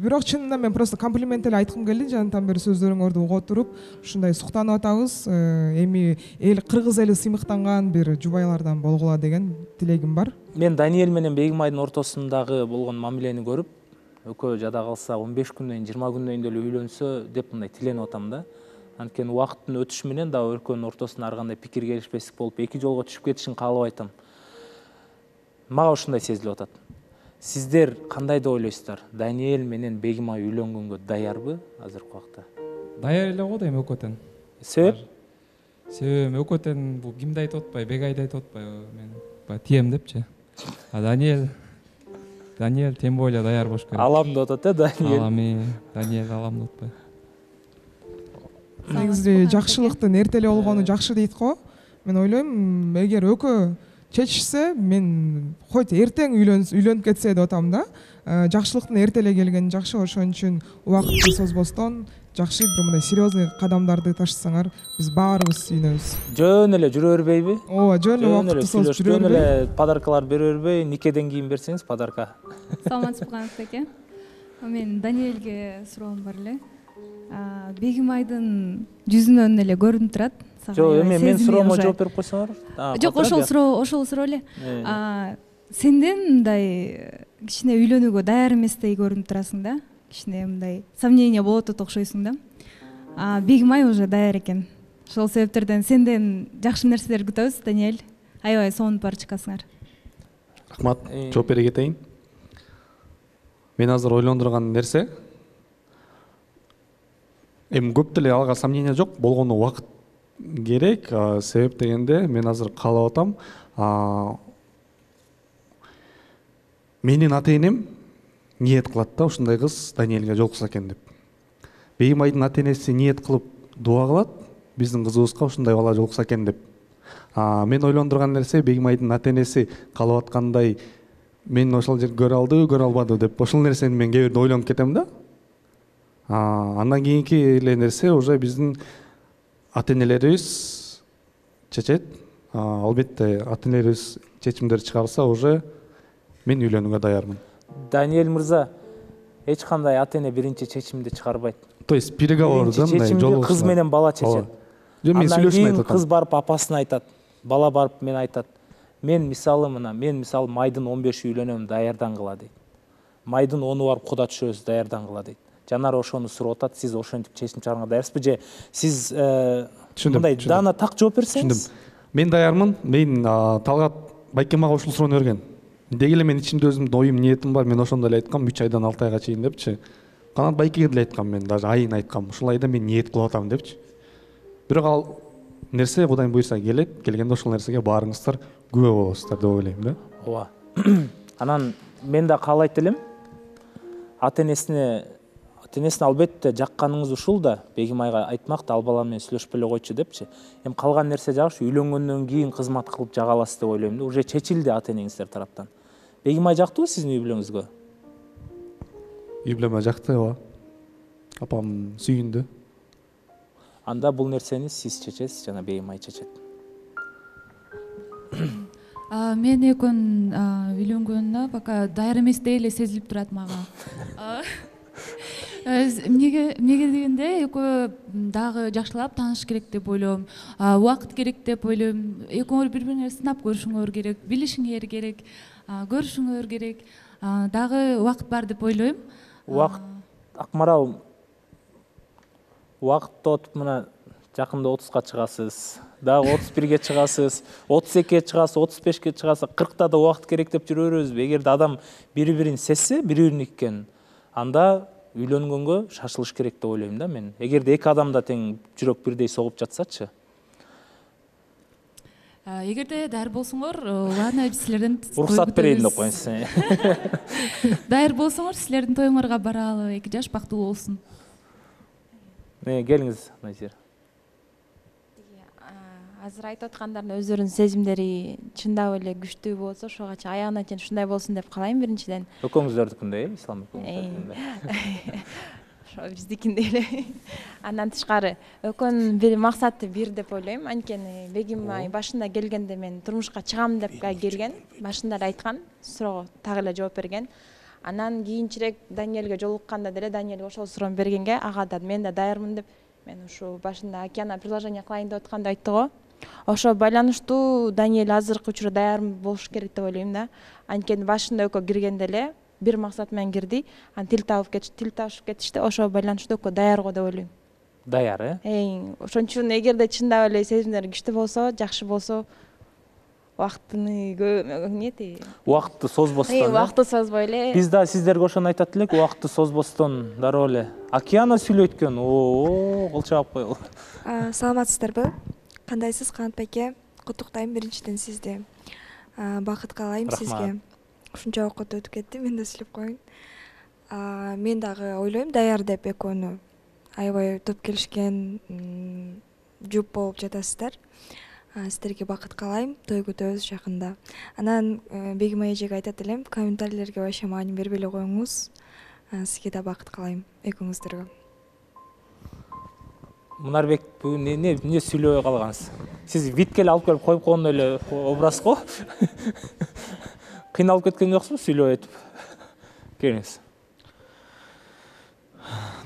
Бирок чынында мен просто комплимент эле айткым келди, жанатан бери сөздөрүңөрдү угуп отуруп, ушундай суктанып атабыз. Эми эл кыргыз эли сыймыктанган бир жубайлардан болгула деген тилегим бар. Мен Даниэль менен Бегим айдын ортосундагы болгон мамилени көрүп, экөө жада калса 15 күндөн 20 күндөн деле үйлөнсө деп мындай тиленип атам да. Анткени убакыттын өтүшү менен дагы экөөнүн ортосунда ар кандай пикир келишпестик болуп, эки жолго түшүп кетишин каалабайтам. Мага ушундай сезилип атат. Сиздер кандай деп ойлойсуздар? Даниэль менен Бегим ай үйлөнгөнгө даярбы азыркы убакта? Даяр эле го дейм экөөтөн. Себеп? Себеби экөөтөн бул кимди айтып атпайбы, Бегайды айтып атпайбы, мен баягы тием депчи. Даниэль тем более даяр болуш керек. Алам деп атат, Даниэль. Даниэль алам деп атпайбы. Негизи жакшылыктын эртеле болгону жакшы дейт го. Мен ойлойм, эгер экөө чечишсе, мен койт эртең үйлөнүп кетсе деп атам да. Жакшылыктын эртеле келгени жакшы, ошон үчүн убакытты созбостон жакшы бир мындай серьезный кадамдарды ташысаңар, биз баарыбыз сүйүнөбүз. Жөн эле жүрө бербейби? Ооба, жөн эле убакытты созуп жүрө бербей. Жөн эле подаркалар бере бербей, никеден кийин берсеңиз подарка. Саламатсызбы канатбек? Мен Даниэльге суроом бар эле. Бегим айдын жүзүнөн эле көрүнүп турат. Жок, эми мен суроомо жооп берип койсоңор. Жок, ошол суроо эле. Сенден мындай кичине үйлөнүүгө даяр эместей көрүнүп турасың да. Кичине мындай сомнение болуп атат окшойсуң да. Бегим ай уже даяр экен. Ошол себептерден сенден жакшы нерселер күтөбүз, Даниэль. Аябай сонун бара чыкасыңар. Рахмат. Жооп бере кетейин. Мен азыр ойлондурган нерсе, эми көп деле алга сомнение жок, болгону убакыт керек. Себеп дегенде мен азыр каалап атам, менин ата-энем ниет кылат да ушундай кыз Даниэлге жолукса экен деп. Бейимайдын ата-энеси ниет кылып дуа кылат, биздин кызыбызга ушундай бала жолукса экен деп. Мен ойлондурган нерсе, Бейимайдын ата-энеси каалап аткандай мен ошол жерди көрө албады деп, ошол нерсени мен кээ бирде ойлонуп кетем да. Андан кийинки эле нерсе уже биздин ата-энелерибиз чечет. Албетте ата-энелерибиз чечимдер чыгарса, уже мен үйлөнүүгө даярмын. Даниэль мырза, эч кандай ата-эне биринчи чечимди чыгарбайт. То есть переговорда мындай жолугушуу. Кыз менен бала чечет. Мен сүйлөшүп айтып атам. Кыз барып апасына айтат, бала барып мен айтат. Мен мисалы майдын 15 үйлөнөм, даярдангыла дейт. Майдын 10 барып куда түшөбүз, даярдангыла дейт. Жанар ошону сурап атат, сиз ошентип чечим чыгарганга даярсызбы же сиз мындай дана так жооп берсеңиз? Мен даярмын. Мен Талгат байке мага ушул суроону берген. Деги эле мен ичимде өзүмдүн оюм, ниетим бар. Мен ошондой эле айткам, 3 айдан 6 айга чейин депчи. Канат байкеге деле айткам, мен даже айын айткам. Ушул айда мен ниет кылып атам депчи. Бирок ал нерсе Кудайым буйрса келет, келгенде ошол нерсеге баарыңыздар күбө болосуздар деп ойлойм да. Ооба. Анан мен да каалайт элем. Ата-энесине албетте жакканыңыз ушул да, Бегимайга айтмакты, ал бала менен сүйлөшүп эле койчу депчи. Эми калган нерсе жагыш, үйлөнгөндөн кийин кызмат кылып жага аласыз деп ойлойм да. Уже чечилди ата-энеңиздер тараптан. Бегимай жактыбы сиздин үй бүлөңүзгө? Үй бүлөмө жакты, ооба. Апам сүйүндү. Анда бул нерсени сиз чечесиз жана Бегимай чечет. Мен экөөнүн үйлөнгөнүнө пока даяр эместей эле сезилип турат мага. Эмнеге дегенде экөө дагы жакшылап тааныш керек деп ойлойм. Убакыт керек деп ойлойм. Экөөңөр бири-бириңерди сынап көрүшүңөр керек, билишиңер керек, көрүшүңөр керек. Дагы убакыт бар деп ойлойм. Убакыт, Акмарал, убакытты отуп мына жакында 30га чыгасыз, дагы 31ге чыгасыз, 32ге чыгасыз, 35ке чыгасыз, 40та да убакыт керек деп жүрө беребизби? Эгерде адам бири-бирин сезсе, бири-бирин экенин, анда үйлөнгөнгө шашылыш керек деп ойлойм да мен. Эгерде эки адам да тең жүрөк бирдей согуп жатсачы. Эгерде даяр болсоңор, аны силерден уруксат берейин деп коюңуз. Даяр болсоңор, силердин тоюңорго баралы, 2 жаш бактылуу болсун. Келиңиз, Назира. Азыр айтып аткандардын өздөрүнүн сезимдери чындап эле күчтүү болсо, ошого аягына чейин ушундай болсун деп каалайм биринчиден. Экөөңүздөрдүкүндөй, Ислам Ошо биздикиндей эле. Андан тышкары экөөнүн бир максаты бир деп ойлойм. Анткени Бегимай башында келгенде мен турмушка чыгам деп келген, башында эле айткан, суроого так эле жооп берген. Анан кийинчерээк Даниэлге жолукканда деле Даниэль ошол суроону бергенге, ага да мен да даярмын деп, мен ушу башында Океана предложение кылайын деп атканда айтты го. Ошо байланыштуу Даниэль азыркы учурда даяр болуш керек деп ойлойм да. Анткени башында экөө киргенде эле бир максат менен кирди, анан тил табышып кетишти. Ошо байланыштуу экөө даяр го деп ойлойм. Даяр, Ошон үчүн эгерде чындап эле сезимдер күчтүү болсо, жакшы болсо, убакытты созбостон. Убакытты созбой эле. Биз да сиздерге ошону айтат элек, убакытты созбостон дароо эле. Океана сүйлөйткөн. Кол чаап койгул. Саламатсыздарбы? Кандайсыз, Канат байке? Куттуктайм биринчиден сизди. Бакыт каалайм сизге. Ушунча убакыт өтүп кетти, мен да сүйлөп коеюн. Мен дагы ойлойм, даяр деп экөөнү аябай топ келишкен, жуп болуп жатасыздар. Сиздерге бакыт каалайм, той күтөбүз жакында. Анан Бегимай эжеге айтат элем, комментарийлерге вообще маани бербей эле коюңуз. Сизге да бакыт каалайм, экөөңүздөргө. Мунарбек, бүгүн эмне сүйлөбөй калгансыз? Сиз витке алып келип коюп койгон эле образ го. Кыйналып кеткен жоксузбу сүйлөп айтып? Келиңиз.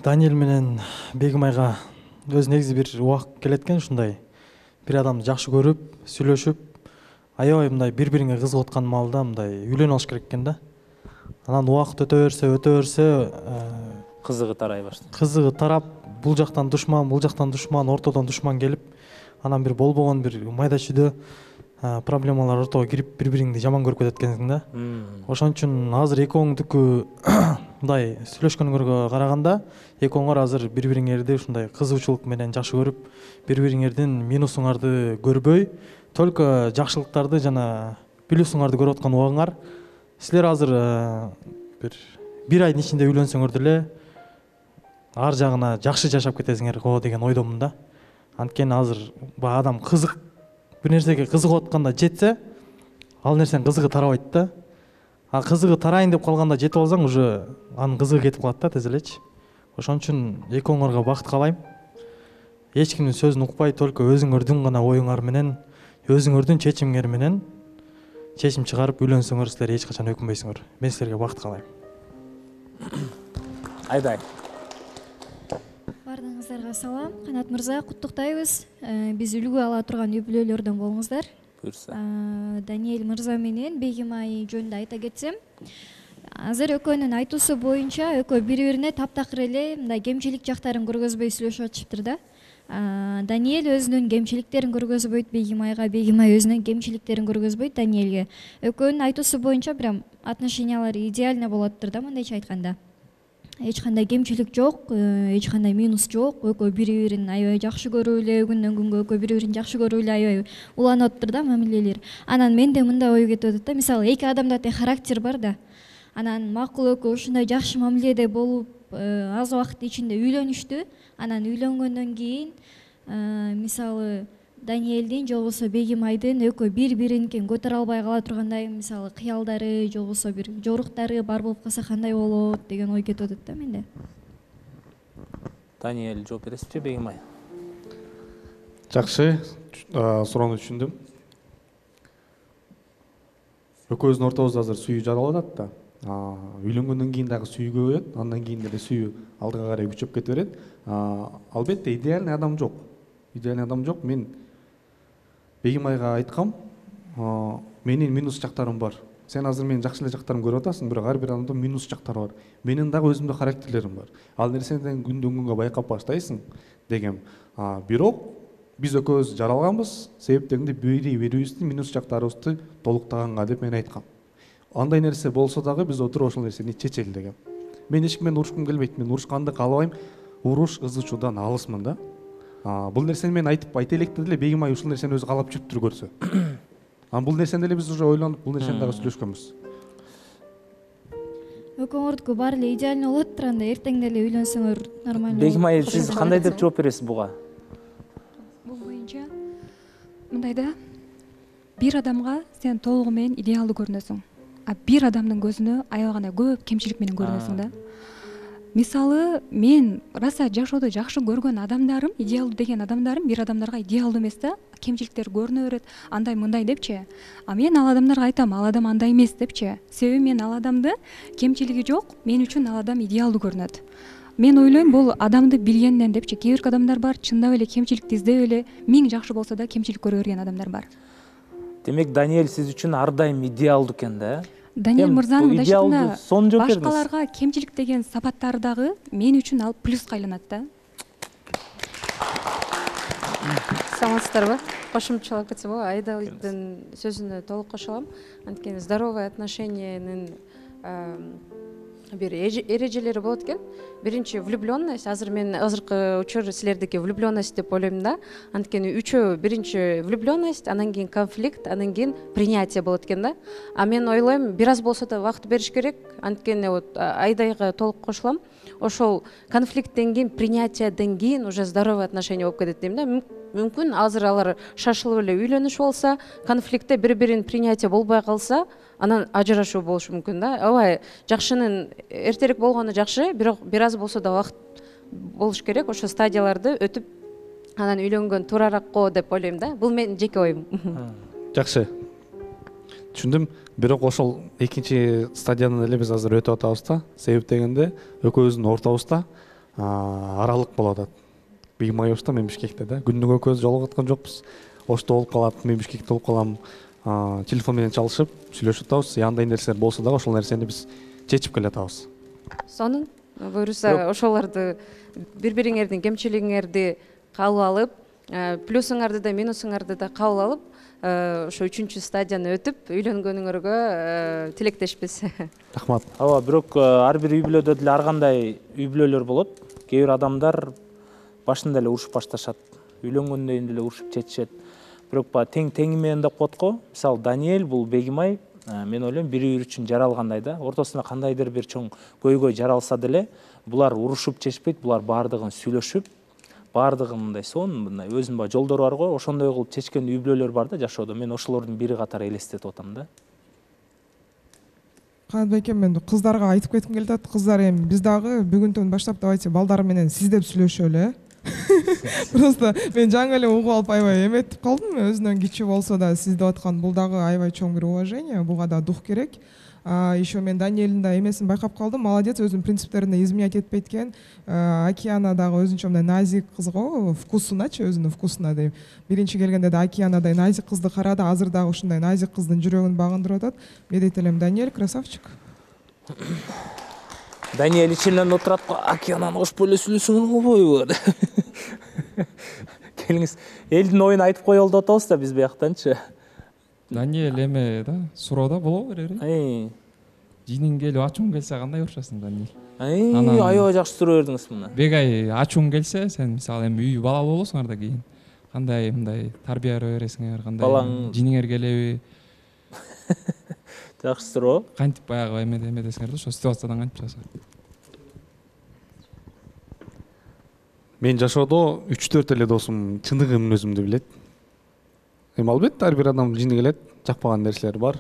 Даниэль менен Бегимайга өз негизи бир убакыт келет экен, ушундай бир адамды жакшы көрүп, сүйлөшүп, аябай мындай бири-бириңе кызыгып аткан маалда мындай үйлөнүп алыш керек экен да. Анан убакыт өтө берсе, кызыгы тарай баштайт. Кызыгы тарап, бул жактан душман, ортодон душман келип, анан бир болбогон бир майда чүйдө проблемалар ортого кирип бири бириңди жаман көрүп кетет экенсиң да. Ошон үчүн азыр экөөңдүкү мындай сүйлөшкөнгөргө караганда экөөңөр азыр бири бириңерди ушундай кызыгуучулук менен жакшы көрүп, бири бириңердин минусуңарды көрбөй, только жакшылыктарды жана плюсуңарды көрүп аткан убагыңар. Силер азыр бир айдын ичинде үйлөнсөңөр деле ар жагына жакшы жашап кетесиңер го деген ойдомун да. Анткени азыр баягы адам кызык бир нерсеге кызыгып атканда жетсе, ал нерсенин кызыгы тарабайт да. А кызыгы тарайын деп калганда жетип алсаң, уже анын кызыгы кетип калат да тез элечи. Ошон үчүн экөөңөргө бакыт каалайм. Эч кимдин сөзүн укпай, только өзүңөрдүн гана оюңар менен, өзүңөрдүн чечимиңер менен чечим чыгарып үйлөнсөңөр, силер эч качан өкүнбөйсүңөр. Мен силерге бакыт каалайм. Айдай. Бардыңыздарга салам. Канат мырза, куттуктайбыз. Биз үлгү ала турган үй-бүлөлөрдөн болуңуздар. Буйрса. Даниэль мырза менен Бегим айы жөнүндө айта кетсем, азыр экөөнүн айтуусу боюнча экөө бири-бирине таптакыр эле мындай кемчилик жактарын көргөзбөй сүйлөшүп атышыптыр да. Даниэль өзүнүн кемчиликтерин көргөзбөйт Бегим айга, Бегим ай өзүнүн кемчиликтерин көргөзбөйт Даниэльге. Экөөнүн айтуусу боюнча прям отношениялары идеально болоттур да, мындайча айтканда. Эч кандай кемчилик жок, эч кандай минус жок. Экөө бири-бирин аябай жакшы көрүп эле, күндөн күнгө экөө бири-бирин жакшы көрүп эле аябай уланып атыптыр да мамилелери. Анан менде мындай ой кетип атат да, мисалы эки адамда тең характер бар да. Анан макул экөө ушундай жакшы мамиледе болуп, аз убакыт ичинде үйлөнүштү. Анан үйлөнгөндөн кийин мисалы Даниэлдин же болбосо Бегим айдын экөө бири-биринкин көтөрө албай кала тургандай мисалы кыялдары же болбосо бир жоруктары бар болуп калса кандай болот деген ой кетип атат да менде. Даниэль жооп бересизби, Бегим ай? Жакшы, суроону түшүндүм. Экөөбүздүн ортобузда азыр сүйүү жаралып атат да. Үйлөнгөндөн кийин дагы сүйүү көбөйөт, андан кийин деле сүйүү алдыга карай күчөп кете берет. Албетте идеальный адам жок. Идеальный адам жок. Мен Бегим айга айткам, менин минус жактарым бар. Сен азыр менин жакшы эле жактарымды көрүп атасың, бирок ар бир адамда минус жактары бар. Менин дагы өзүмдө характерлерим бар. Ал нерсени күндөн күнгө байкап баштайсың дегем. Бирок биз экөөбүз жаралганбыз, себептегинде бири-бирибиздин минус жактарыбызды толуктаганга деп мен айткам. Андай нерсе болсо дагы биз отуруп ошол нерсени чечели дегем. Мен эч ким менен урушкум келбейт, мен урушканды каалабайм, уруш ызычуудан алысмын да. Бул нерсени мен айта электе деле Бегим ай ушул нерсени өзү каалап жүрүптүр көрсө. Бул нерсени деле биз уже ойлонуп, бул нерсени дагы сүйлөшкөнбүз. Экөөңөрдүкү баары эле идеально болот турганда эртең деле үйлөнсөңөр нормально. Бегим ай, сиз кандай деп жооп бересиз буга? Бул боюнча мындай да, бир адамга сен толугу менен идеалдуу көрүнөсүң. Бир адамдын көзүнө аябай гана көп кемчилик менен көрүнөсүң да. Мисалы, мен раса жашоодо жакшы көргөн адамдарым, идеалдуу деген адамдарым бир адамдарга идеалдуу эмес да, кемчиликтер көрүнө берет, андай мындай депчи. Мен ал адамдарга айтам, ал адам андай эмес депчи. Себеби мен ал адамды кемчилиги жок, мен үчүн ал адам идеалдуу көрүнөт. Мен ойлойм, бул адамды билгенден депчи. Кээ бир адамдар бар, чындап эле кемчиликти издеп эле, миң жакшы болсо да кемчилик көрө берген адамдар бар. Демек, Даниэль сиз үчүн ар дайым идеалдуу экен да? Даниэль мырзанын мындайча башкаларга башкаларга кемчилик деген сапаттары дагы мен үчүн ал плюска айланат да. Саламатсыздарбы? Кошумчалап кетсем болобу? Айдалдын сөзүнө толук кошулам. Анткени здоровый отношениянын бир эрежелери болот экен. Биринчи влюбленность. Азыр мен азыркы учур силердики влюбленность деп ойлойм да. Анткени үчөө биринчи влюбленность, анан кийин конфликт, анан кийин принятие болот экен да. Мен ойлойм, бир аз болсо да убакыт бериш керек. Анткени вот Айдайга толук кошулам. Ошол конфликттен кийин, принятиеден кийин уже здоровый отношение болуп кетет дейм да. Мүмкүн азыр алар шашылып эле үйлөнүш болса, конфликтте бири-бирин принятие болбой калса, анан ажырашуу болушу мүмкүн да. Ооба, жакшынын эртерээк болгону жакшы, бирок бир аз болсо да убакыт болуш керек. Ошо стадияларды өтүп, анан үйлөнгөн туурараак го деп ойлойм да. Бул менин жеке оюм. Жакшы. Түшүндүм. Бирок ошол экинчи стадияны эле биз азыр өтүп атабыз да. Себеп дегенде экөөбүздүн ортобузда аралык болуп атат. Бегим ай Ошто, мен Бишкекте да. Күндүн экөөбүз жолугуп аткан жокпуз. Ошто болуп калат, мен Бишкекте болуп калам. Телефон менен чалышып, сүйлөшүп атабыз. Андай нерселер болсо дагы ошол нерсени биз чечип келе атабыз. Буюрса ошолорду бири-бириңердин кемчилигиңерди кабыл алып, плюсуңарды да минусуңарды да кабыл алып ошо 3-стадияны өтүп үйлөнгөнүңөргө тилектешпиз. Рахмат. Ооба, бирок ар бир үй бүлөдө деле ар кандай үй бүлөлөр болот. Кээ бир адамдар башында эле урушуп башташат. Үйлөнгөндөн кийин деле урушуп чечишет. Бирок тең теңи менен деп коет го. Мисалы Даниэль бул Бегимай, мен ойлойм бири-бири үчүн жаралгандай да. Ортосунда кандайдыр бир чоң көйгөй жаралса деле, булар урушуп чечпейт, булар баардыгын сүйлөшүп, баардыгын мындай мындай өзүнүн баягы жолдору бар го, ошондой кылып чечкен үй бүлөлөр бар да жашоодо. Мен ошолордун бири катары элестетип атам да. Канатбек эми мен кыздарга айтып кетким келип атат. Кыздар эми биз дагы бүгүнтөн баштап давайте балдар менен сиз деп сүйлөшөлү. Просто мен жаңы эле угуп алып аябай эметип калдым. Өзүнөн кичүү болсо да сиз деп аткан бул дагы аябай чоң бир уважение, буга да дух керек. Еще мен Даниэлдин да эмесин байкап калдым. Молодец, өзүнүн принциптерине изменять этпейт экен. Океана дагы өзүнчө мындай назик кыз го, вкусуначы, өзүнүн вкусуна дейм. Биринчи келгенде да Океанадай назик кызды карады, азыр дагы ушундай назик кыздын жүрөгүн багындырып атат. Медет элем Даниэль, красавчик. Даниэль ичинен отурат го, Океананы ошпой эле сүйлөсөң болбойбу? Келиңиз, элдин оюн айтып коелу деп атабыз да биз бияктанчы. Даниэль эме да, суроода боло берет. Жиниң келип ачууң келсе кандай урушасың, Даниэль? Аябай жакшы суроо бердиңиз мына. Бегай, ачууң келсе, сен мисалы эми үй балалуу болосуңар да кийин. Кандай мындай тарбия бересиңер, кандай жиниңер келеби? Жакшы суроо. Кантип баягы эме десеңер да, ошо ситуациядан кантип чыгасыңар? Мен жашоодо 3-4 эле досум чындыгын өзүмдү билет. Эми албетте ар бир адамдын жини келет, жакпаган нерселер бар.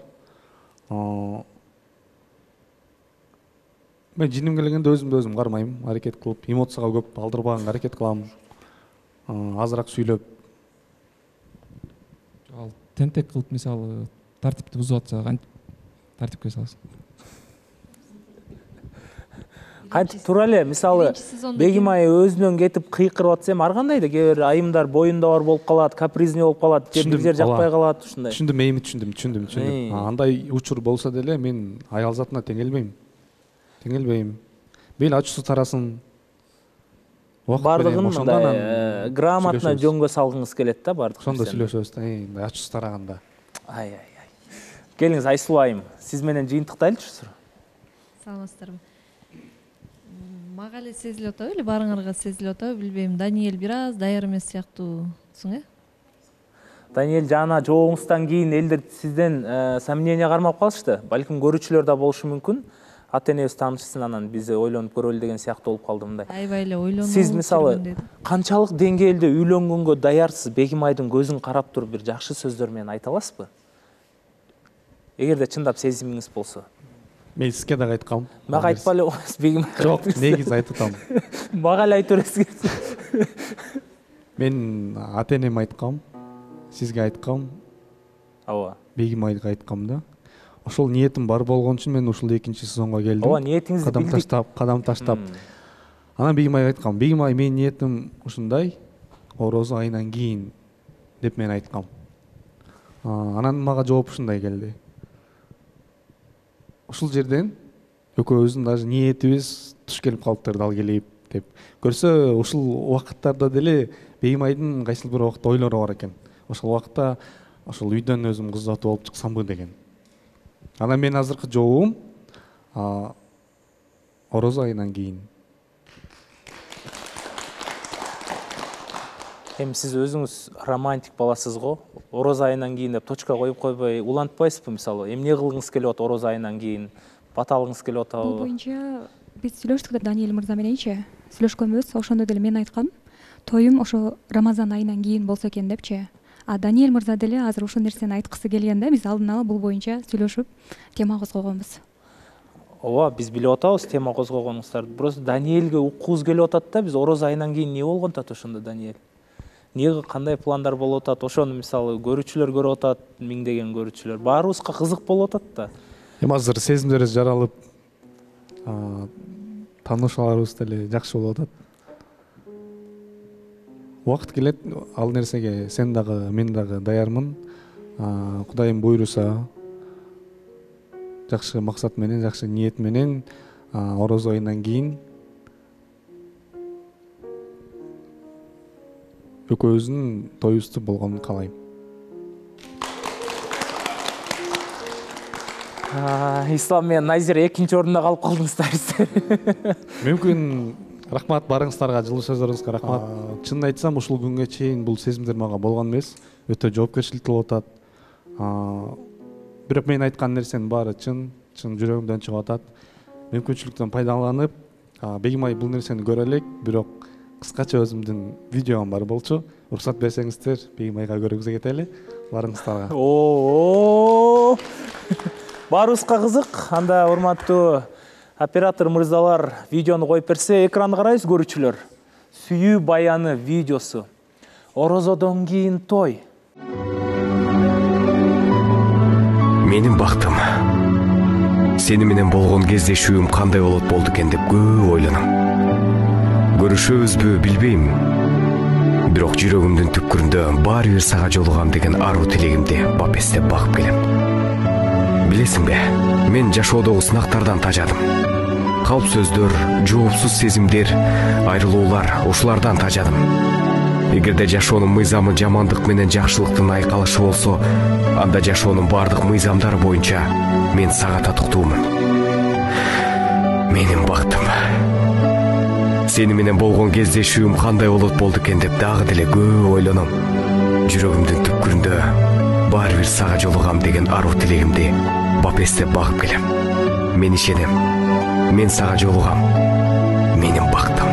Мен жиним келгенде өзүмдү өзүм кармайм, аракет кылып, эмоцияга көп алдырбаганга аракет кылам. Азыраак сүйлөп. Ал тентек кылып мисалы тартипти бузуп атса, кантип тартипке саласың? Кантип тура эле, мисалы Бегимай өзүнөн кетип кыйкырып атса, ар кандай да кээ бир айымдар боюнда бар болуп калат, капризный болуп калат, жер жакпай калат, ушундай. Түшүндүм, эми түшүндүм. Андай учур болсо деле мен аял затына теңелбейм. Бел ачуусу тарасын. Бардыгын мындай грамотно жөнгө салгыңыз келет да бардык. Ошондо сүйлөшөбүз да, ачуусу тараганда. Келиңиз, Айсулуу айым, сиз менен жыйынтыктайлычы? Саламатсыздарбы? Мага эле сезилип атабы эле, баарыңарга сезилип атабы, билбейм. Даниэль бир аз даяр эмес сыяктуусуң, Даниэль, жана жообуңуздан кийин элдер сизден сомнение кармап калышты. Балким көрүүчүлөр да болушу мүмкүн. Ата-энебиз таанышсын, анан биз ойлонуп көрөлү деген сыяктуу болуп калды мындай. Аябай эле ойлонуп. Сиз мисалы канчалык деңгээлде үйлөнгөнгө даярсыз? Бегимайдын көзүн карап туруп бир жакшы сөздөр менен айта аласызбы? Эгерде чындап сезимиңиз болсо. Мен сизге дагы айткам. Мага айтпай эле коесуз, Бегимай. Жок, негиз айтып атам. Мага эле айтып бересиз. Мен ата-энеме айткам, сизге айткам. Ооба. Бегимайга айткам да. Ошол ниетим бар болгон үчүн мен ушул 2-сезонго келдим. Ооба, ниетиңизди билдик. Кадам таштап. Анан Бегимайга айткам, Бегимай, менин ниетим ушундай, орозо айынан кийин деп мен айткам. Анан мага жооп ушундай келди. Ушул жерден экөөбүздүн даже ниетибиз туш келип калыптыр, дал келип деп. Көрсө ушул убакыттарда деле Бегимайдын кайсыл бир убакта ойлору бар экен. Ошол убакта ошол үйдөн өзүм кыз утуп алып чыксамбы деген. Анан мен азыркы жообум орозо айынан кийин. Эми сиз өзүңүз романтик баласыз го. Орозо айынан кийин деп точка коюп койбой улантпайсызбы мисалы? Эмне кылгыңыз келип атат орозо айынан кийин? Бата алгыңыз келип атабы? Бул боюнча биз сүйлөштүк да Даниэль мырза мененчи. Сүйлөшкөнбүз, ошондо деле мен айткам. Тоюм ошо Рамазан айынан кийин болсо экен депчи. Даниэль мырза деле азыр ушул нерсени айткысы келген да, биз алдын ала бул боюнча сүйлөшүп тема козгогонбуз. Ооба, биз билип атабыз тема козгогонуңуздарды. Просто Даниэльге уккубуз келип атат да, биз орозо айынан кийин эмне болгон атат ошондо Даниэль? Эмне кандай пландар болуп атат? Ошону мисалы көрүүчүлөр көрүп атат, миңдеген көрүүчүлөр. Баарыбызга кызык болуп атат да. Эми азыр сезимдерибиз жаралып, таанышууларыбыз деле жакшы болуп атат. Убакыт келет, ал нерсеге сен дагы, мен дагы даярмын. Кудайым буйруса, жакшы максат менен, жакшы ниет менен орозо айынан кийин экөөбүздүн тоюбузду болгонун каалайм. Ислам менен Назир экинчи орунда калып калдыңыздар. Мүмкүн рахмат барыңыздарга, жылуу сөздөрүңүзгө рахмат. Чынын айтсам, ушул күнгө чейин бул сезимдер мага болгон эмес. Өтө жоопкерчиликтүү болуп атат. Бирок мен айткан нерсенин баары чын жүрөгүмдөн чыгып атат. Мүмкүнчүлүктөн пайдаланып, Бегимай бул нерсени көрө элек, бирок кыскача өзүмдүн видеом бар болчу. Уруксат берсеңиздер, Бегимайга көргүзө кетели. Барыңыздарга. Баарыбызга кызык. Анда урматтуу оператор мырзалар видеону коюп берсе, экранды карайсыз көрүүчүлөр. Сүйүү баяны видеосу. Орозодон кийин той. Менин бактым. Сени менен болгон кездешүүм кандай болду экен деп көп ойлоном. Көрүшөбүзбү билбейм. Бирок жүрөгүмдүн түпкүрүндө баары бир сага жолугам деген аруу тилегимди бапестеп багып келем. Билесиңби, мен жашоодогу сынактардан тажадым. Калп сөздөр, жоопсуз сезимдер, айрылуулар, ушулардан тажадым. Эгерде жашоонун мыйзамы жамандык менен жакшылыктын айкалышы болсо, анда жашоонун бардык мыйзамдары боюнча мен сага татыктуумун. Менин бактым. Сени менен болгон кездешүүм кандай болду экен деп дагы деле көп ойлоном. Жүрөгүмдүн түпкүрүндө баары бир сага жолугам деген аруу тилегимди бапестеп багып келем. Мен ишенем. Мен сага жолугам. Менин бактым.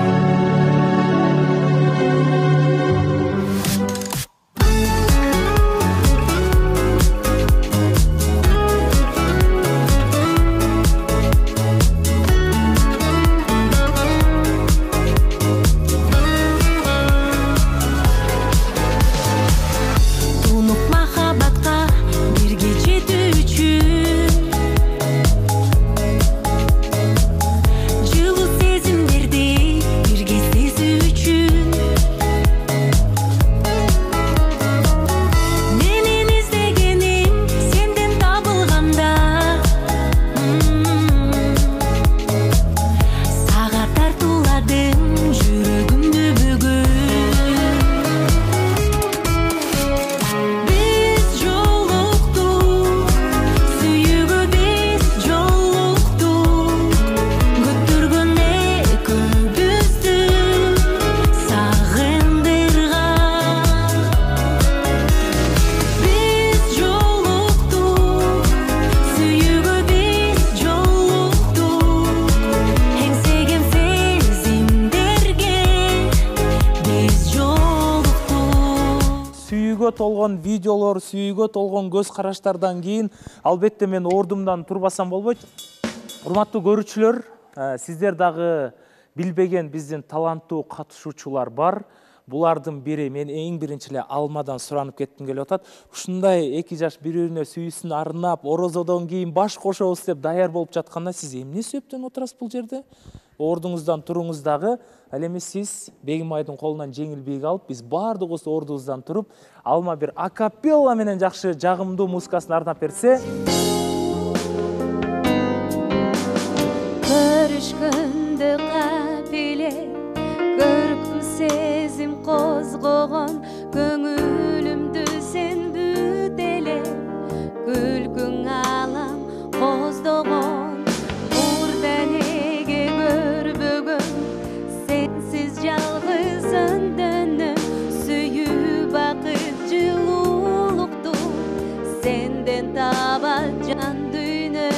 толгон видеолор, сүйүүгө толгон көз караштардан кийин албетте мен ордумдан турбасам болбойт. Урматтуу көрүүчүлөр, сиздер дагы билбеген биздин таланттуу катышуучулар бар. Булардын бири мен эң биринчи эле Алмадан суранып кеттим келип атат. Ушундай эки жаш бири-бирине сүйүүсүн арнап, орозодон кийин баш кошобуз деп даяр болуп жатканда сиз эмне себептен отурасыз бул жерде? Ордуңуздан туруңуз дагы. Ал эми сиз Бегимайдын колунан жеңил бийик алып, биз баардыгыбыз ордубуздан туруп, Алма бир акапелла менен жакшы жагымдуу музыкасын арнап берсе. Көрүшкөндө капиле, көркүм сезим козгогон, көңүлүмдү сен бүт эле, күлкүң алам коздогон, мурда неге көрбөгөн, сенсиз жалгыз өндөнөм, сүйүү бакыт жылуулукту, сенден табат жан дүйнө.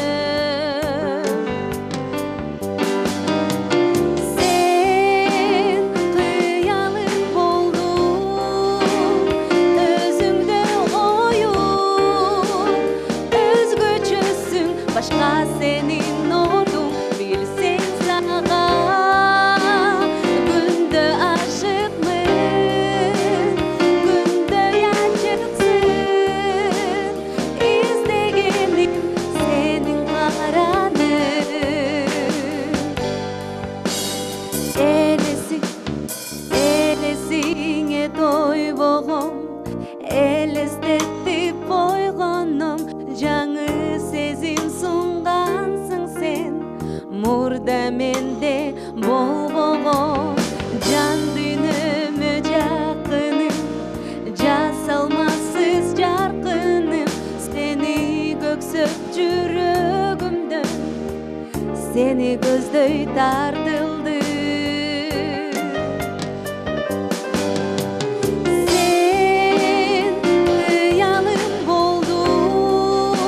Murda mende bolbogon, can dünümü jakını, seni көздөй тартылды. Sen hıyalım boldun,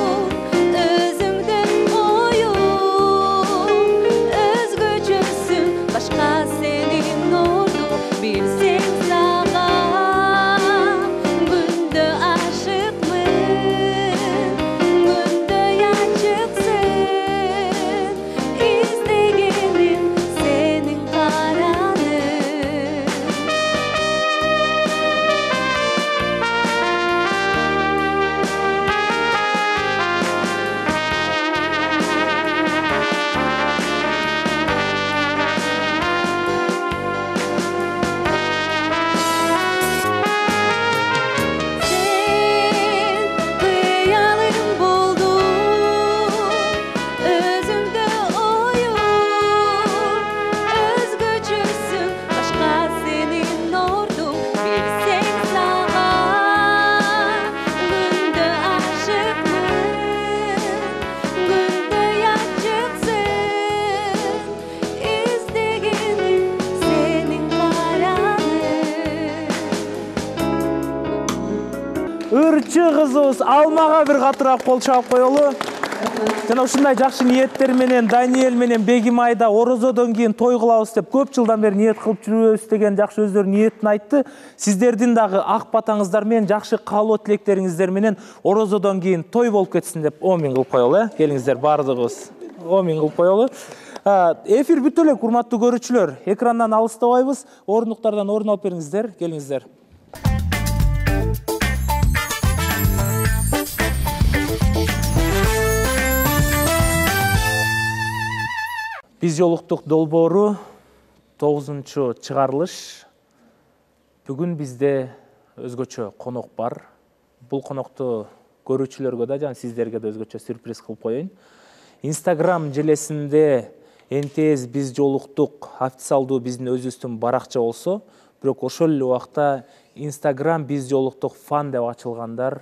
özüngdü oyun, özgöçösün, başka senin oldu, bilsen sağam, günde aşıkmın, günde yaşıksın, izlegenim senin karanın. Hıyalım boldun, özüngdü oyun, özgöçüsün, başka senin ordun, bilsen sağam, günde aşıkmın, günde yaşıksın, izlegenim senin karanın. Ырчы кызыбыз Алмага бир катыраак кол чабып коелу. Жана ушундай жакшы ниеттер менен Даниэль менен Бегим айда орозодон кийин той кылабыз деп көп жылдан бери ниет кылып жүрөбүз деген жакшы өздөрүнүн ниетин айтты. Сиздердин дагы ак батаңыздар менен жакшы каалоо тилектериңиздер менен орозодон кийин той болуп кетсин деп омин кылып коелу, Келиңиздер баардыгыбыз омин кылып коелу. Эфир бүтө элек, урматтуу көрүүчүлөр. Экрандан алыстабайбыз. Орындуктардан орун алып бериңиздер, келиңиздер. Биз жолуктук долбоору 9-чыгарылыш. Бүгүн бизде өзгөчө конок бар. Бул конокту көрүүчүлөргө да жана сиздерге да өзгөчө сюрприз кылып коеюн. Instagram желесинде НТС биз жолуктук официалдуу биздин өзүбүздүн баракча болсо, бирок ошол эле убакта Instagram биз жолуктук фан деп ачылгандар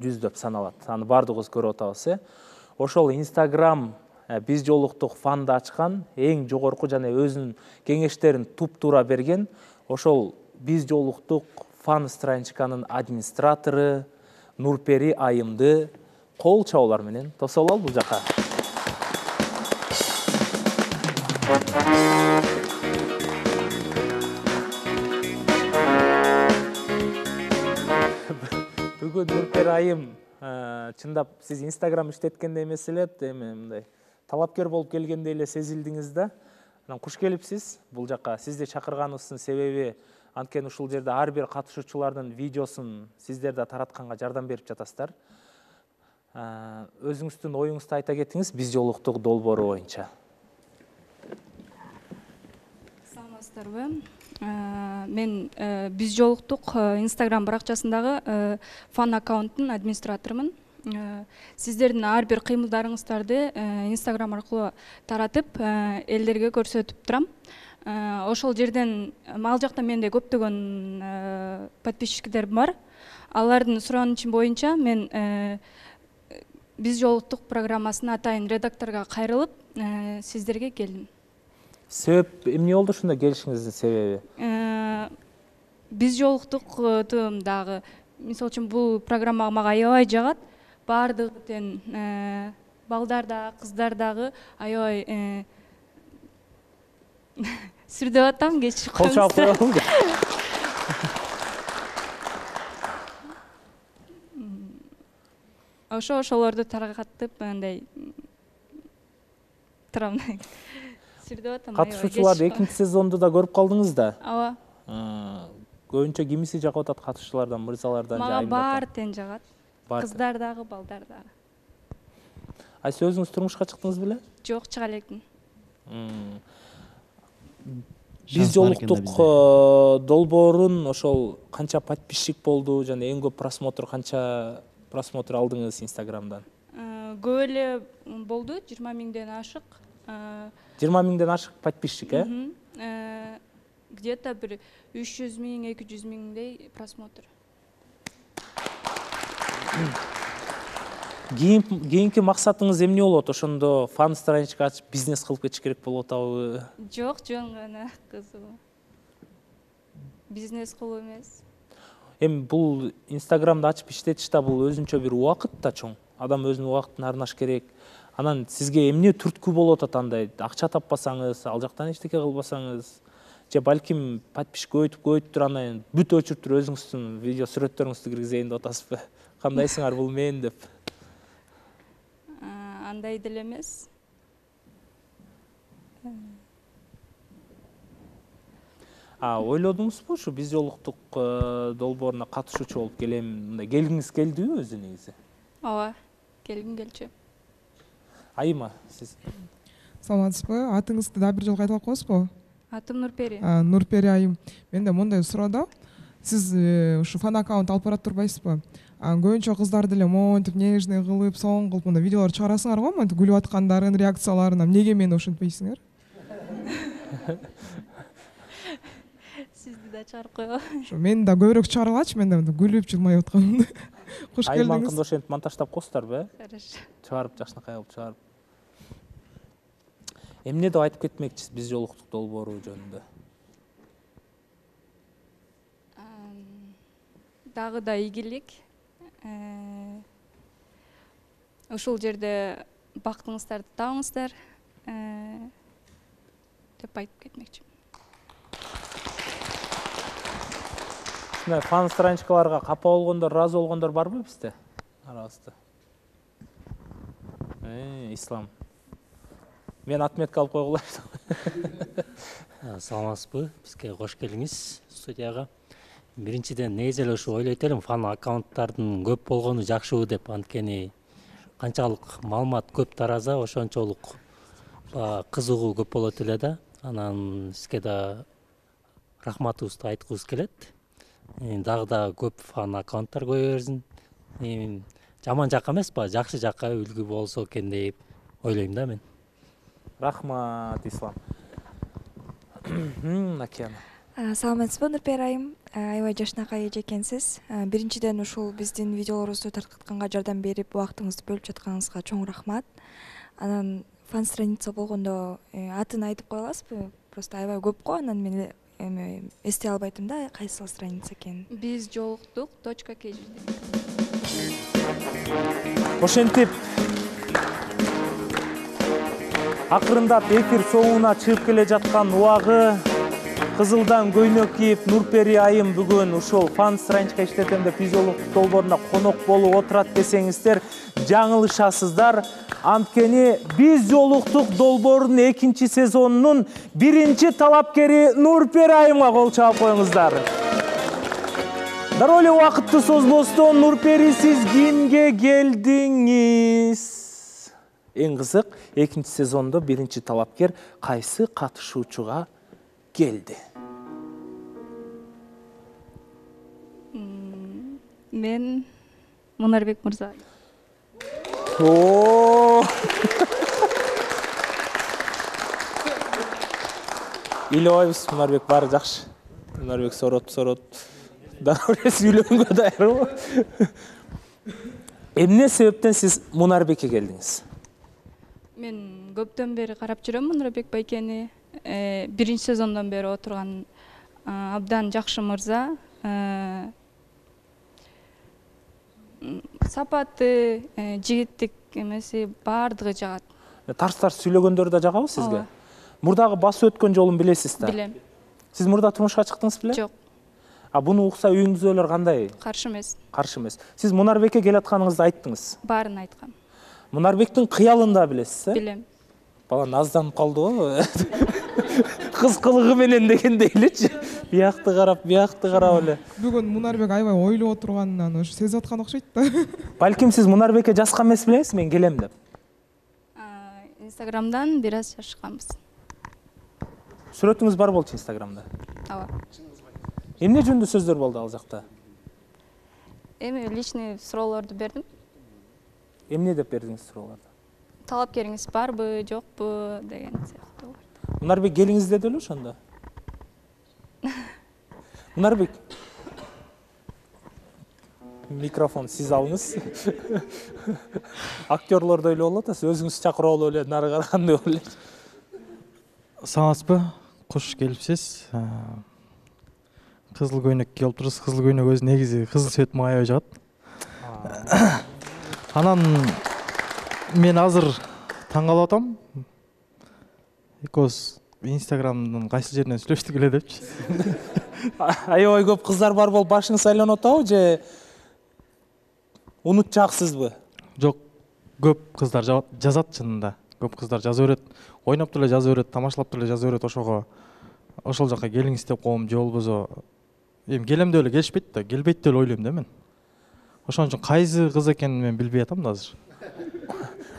жүздөп саналат. Аны баардыгыбыз көрүп атабыз. Ошол Instagram биз жолуктук фанды ачкан, эң жогорку жана өзүнүн кеңештерин туп-туура берген, ошол биз жолуктук фан страничканын администратору Нурпери Айымды кол чабуулар менен тосолу ал бул жака. Бүгүн Нурпери Айым чындап сиз Instagram иштеткенде эмес эле, эми мындай талапкер болуп келгенде эле сезилдиңиз да. Куш келипсиз бул жака. Сизди чакырганыбыздын себеби анткени ушул жерде ар бир катышуучулардын видеосун сиздер да таратканга жардам берип жатасыздар. Өзүңүздүн оюңузду айта кетиңиз биз жолуктук долбоору боюнча. Саламатсыздарбы? Мен биз жолуктук Instagram баракчасындагы фан аккаунттун администраторумун. Сиздердин ар бир кыймылдарыңыздарды Instagram аркылуу таратып, элдерге көрсөтүп турам. Ошол жерден ал жакта менде көптөгөн подписчиктер бар. Алардын суранычы боюнча мен биз жолуктук программасына атайын редакторго кайрылып, сиздерге келдим. Себеп эмне болду ушунда келишиңиздин себеби? Биз жолуктуктун дагы, мисалы үчүн бул программага мага аябай жагат. Бардыгы тең балдар да, кыздар дагы аябай сүрдөп атам, кечирип коюңуздар. Ошолорду таркатып, андай турам. Сүрдөп атам. Катышуучуларды экинчи сезонду да көрүп калдыңыз да? Ооба. Көбүнчө кимиси жагып атат катышуучулардан, мырзалардан? Мага баары тең жагат. Кыздар дагы, балдар дагы. Сиз өзүңүз турмушка чыктыңыз беле? Жок, чыга элекмин. Биз жолуктук долбоорун ошол канча подписчик болду жана эң көп просмотр канча просмотр алдыңыз Instagram'dan? Көп эле болду, 20 миңден ашык. 20 миңден ашык подписчик, Где-то бир 300 миң, 200 миңдей просмотр. Кийинки максатыңыз эмне болот? Ошондо фан страничка ачып бизнес кылып кетиш керек болуп атабы? Жок, жөн гана кызыгуу. Бизнес кылуу эмес. Эми бул Инстаграмды ачып иштетиш да бул өзүнчө бир убакыт да чоң. Адам өзүнүн убактын арнаш керек. Анан сизге эмне түрткү болуп атат андай? Акча таппасаңыз, ал жактан эчтеке кылбасаңыз, же балким подписчик көбөйтүп туруп анан бүт өчүртүп өзүңүздүн видео сүрөттөрүңүздү киргизейин деп атасызбы? Кандайсыңар бул мен деп? Андай деле эмес. Ойлодуңузбу ушу биз жолуктук долбооруна катышуучу болуп келем, мындай келгиңиз келдиби өзү негизи? Ооба, келгим келчү. Айыма, сиз? Саламатсызбы? Атыңызды да бир жолу кайталап коесузбу? Атым Нурпери. Нурпери айым. Менде мындай суроо да. Сиз ушу фан аккаунт алып барат турбайсызбы? Көбүнчө кыздар деле монтип нежный кылып, соң кылып мындай видеолор чыгарасыңар го, монтип күлүп аткандарын, реакцияларын. Эмнеге мени ошентпейсиңер? Сизди да чыгарып койго. Мен да көбүрөөк чыгарылачы, мен да күлүп жылмайып атканмын. Куш келдиңиз. Айманкынды ошентип монтаждап коесуздарбы? Хорошо. Чыгарып жакшынакай кылып чыгарып. Эмне деп айтып кетмекчисиз биз жолуктук долбоору жөнүндө? Дагы да ийгилик. Ушул жерде бактыңыздарды табыңыздар деп айтып кетмекчимин. Фан страничкаларга капа болгондор, ыраазы болгондор барбы бизде? Арабызда. Ислам. Мен отметка алып койгулайчы. Саламатсызбы? Бизге кош келиңиз студияга. Биринчиден негизи эле ушу ойлойт элем, фан аккаунттардын көп болгону жакшыбы деп, анткени канчалык маалымат көп тараза, ошончолук кызыгуу көп болот эле да. Анан сизге да рахматыбызды айткыбыз келет. Дагы да көп фан аккаунттар көбөйө берсин. Жаман жакка эмес, жакшы жакка үлгү болсо экен деп ойлойм да мен. Рахмат, Ислам. Океан. Саламатсызбы, Нурпери айым. Аябай жакшынакай эже экенсиз. Биринчиден ушул биздин видеолорубузду таркатканга жардам берип, убактыңызды бөлүп жатканыңызга чоң рахмат. Анан фан страница болгондо атын айтып кое аласызбы? Просто аябай көп го, анан мен эми эстей албайтым да, кайсыл страница экенин. Биз жолуктук .kg. Ошентип акырындап эфир соңуна чыгып келе жаткан убагы, кызылдан көйнөк кийип Нурпери айым бүгүн ушул фан страничка иштетем деп биз жолуктук долбооруна конок болуп отурат десеңиздер, жаңылышасыздар. Анткени биз жолуктук долбоорунун 2-чи сезонунун 1-чи талапкери Нурпери айымга кол чаап коюңуздар. Дароо эле убакытты созбостон, Нурпери, сиз кимге келдиңиз? Эң кызык, 2-чи сезондо 1-чи талапкер кайсы катышуучуга келди? Мен Мунарбек мырза. Үйлөбөйбүз, Мунарбек баары жакшы. Мунарбек сорот. Дароо эле сүйлөнгөнгө даярбы? Эмне себептен сиз Мунарбекке келдиңиз? Мен көптөн бери карап жүрөм Мунарбек байкени. 1-чи сезондон бери отурган абдан жакшы мырза. Сапаты, жигиттик эмеси баардыгы жагат. Тарс сүйлөгөндөр да жагабы сизге? Мурдагы басып өткөн жолун билесиз да? Билем. Сиз мурда турмушка чыктыңыз беле? Жок. Буну укса үйүңүздөгүлөр кандай? Каршы эмес. Каршы эмес. Сиз Мунарбекке келатканыңызды айттыңыз. Баарын айткам. Мунарбектин кыялын да билесиз, Билем. Бала назданып калды го. Кыз кылыгы менен дегендей элечи. Биякты карап эле. Бүгүн Мунарбек аябай ойлоп отурганынан ошо сезип аткан окшойт да. Балким сиз Мунарбекке жазган эмес билесиз, мен келем деп. Инстаграмдан бир аз жазышканбыз. Сүрөтүңүз бар болчу Инстаграмда? Ооба. Эмне жөнүндө сөздөр болду ал жакта? Эми личный суроолорду бердим. Эмне деп бердиңиз суроолорду? Талапкериңиз барбы, жокпу деген сыяктуу. Мунарбек келиңиз деди эле ошондо. Мунарбек. микрофон сиз алыңыз. Актерлор да эле болот, сиз өзүңүз чакырып алып эле нары карагандай болот эле. Саламатсызбы? Кош келипсиз. Кызыл көйнөк кийип турсуз. Кызыл көйнөк өзү негизи кызыл цвет мага аябай жагат. Анан мен азыр таң калып атам. Экөөбүз Инстаграмдын кайсы жеринен сүйлөштүк эле депчи. Аябай көп кыздар бар болуп башыңыз айланып атабы же унутчаксызбы? Жок, көп кыздар жазат чынында. Көп кыздар жаза берет, ойноп деле жаза берет, тамашалап деле жаза берет, ошого ошол жака келиңиз деп коем же болбосо эми келем деп эле келишпейт да, келбейт деп эле ойлойм да мен. Ошон үчүн кайсы кыз экенин мен билбей атам да азыр.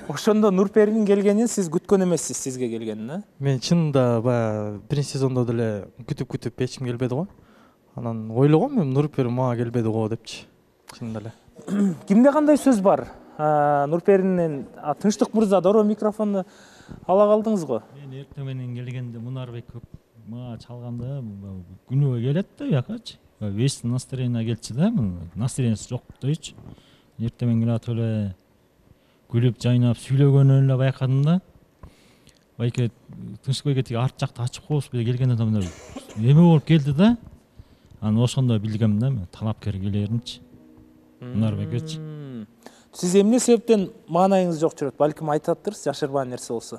Ошондо Нурперинин келгенин сиз күткөн эмессиз, сизге келгенин, а? Мен чынында баягы биринчи сезондо деле күтүп эч ким келбеди го. Анан ойлогом мен Нурпери мага келбеди го депчи. Чынында эле. Кимде кандай сөз бар? Нурперинин Тынчтык мырза, дароо микрофонду ала калдыңыз го. Мен эртең менен келгенде Мунарбек мага чалганда күнүгө келет да бuyакачы. Весь настроение келчү да, настроениясы жок дейчү. Эртең менен келип атып эле күлүп жайнап сүйлөгөнүн эле байкадым да. Байке Тынчтык байке тиги арт жакта ачып коебуз беле келгенде да мындай эме болуп келди да. Анан ошондо билгем да мен талапкер келеримчи. Мунарбекечи. Сиз эмне себептен маанайыңыз жок жүрөт? Балким айтаттырсыз, жашырбаган нерсе болсо.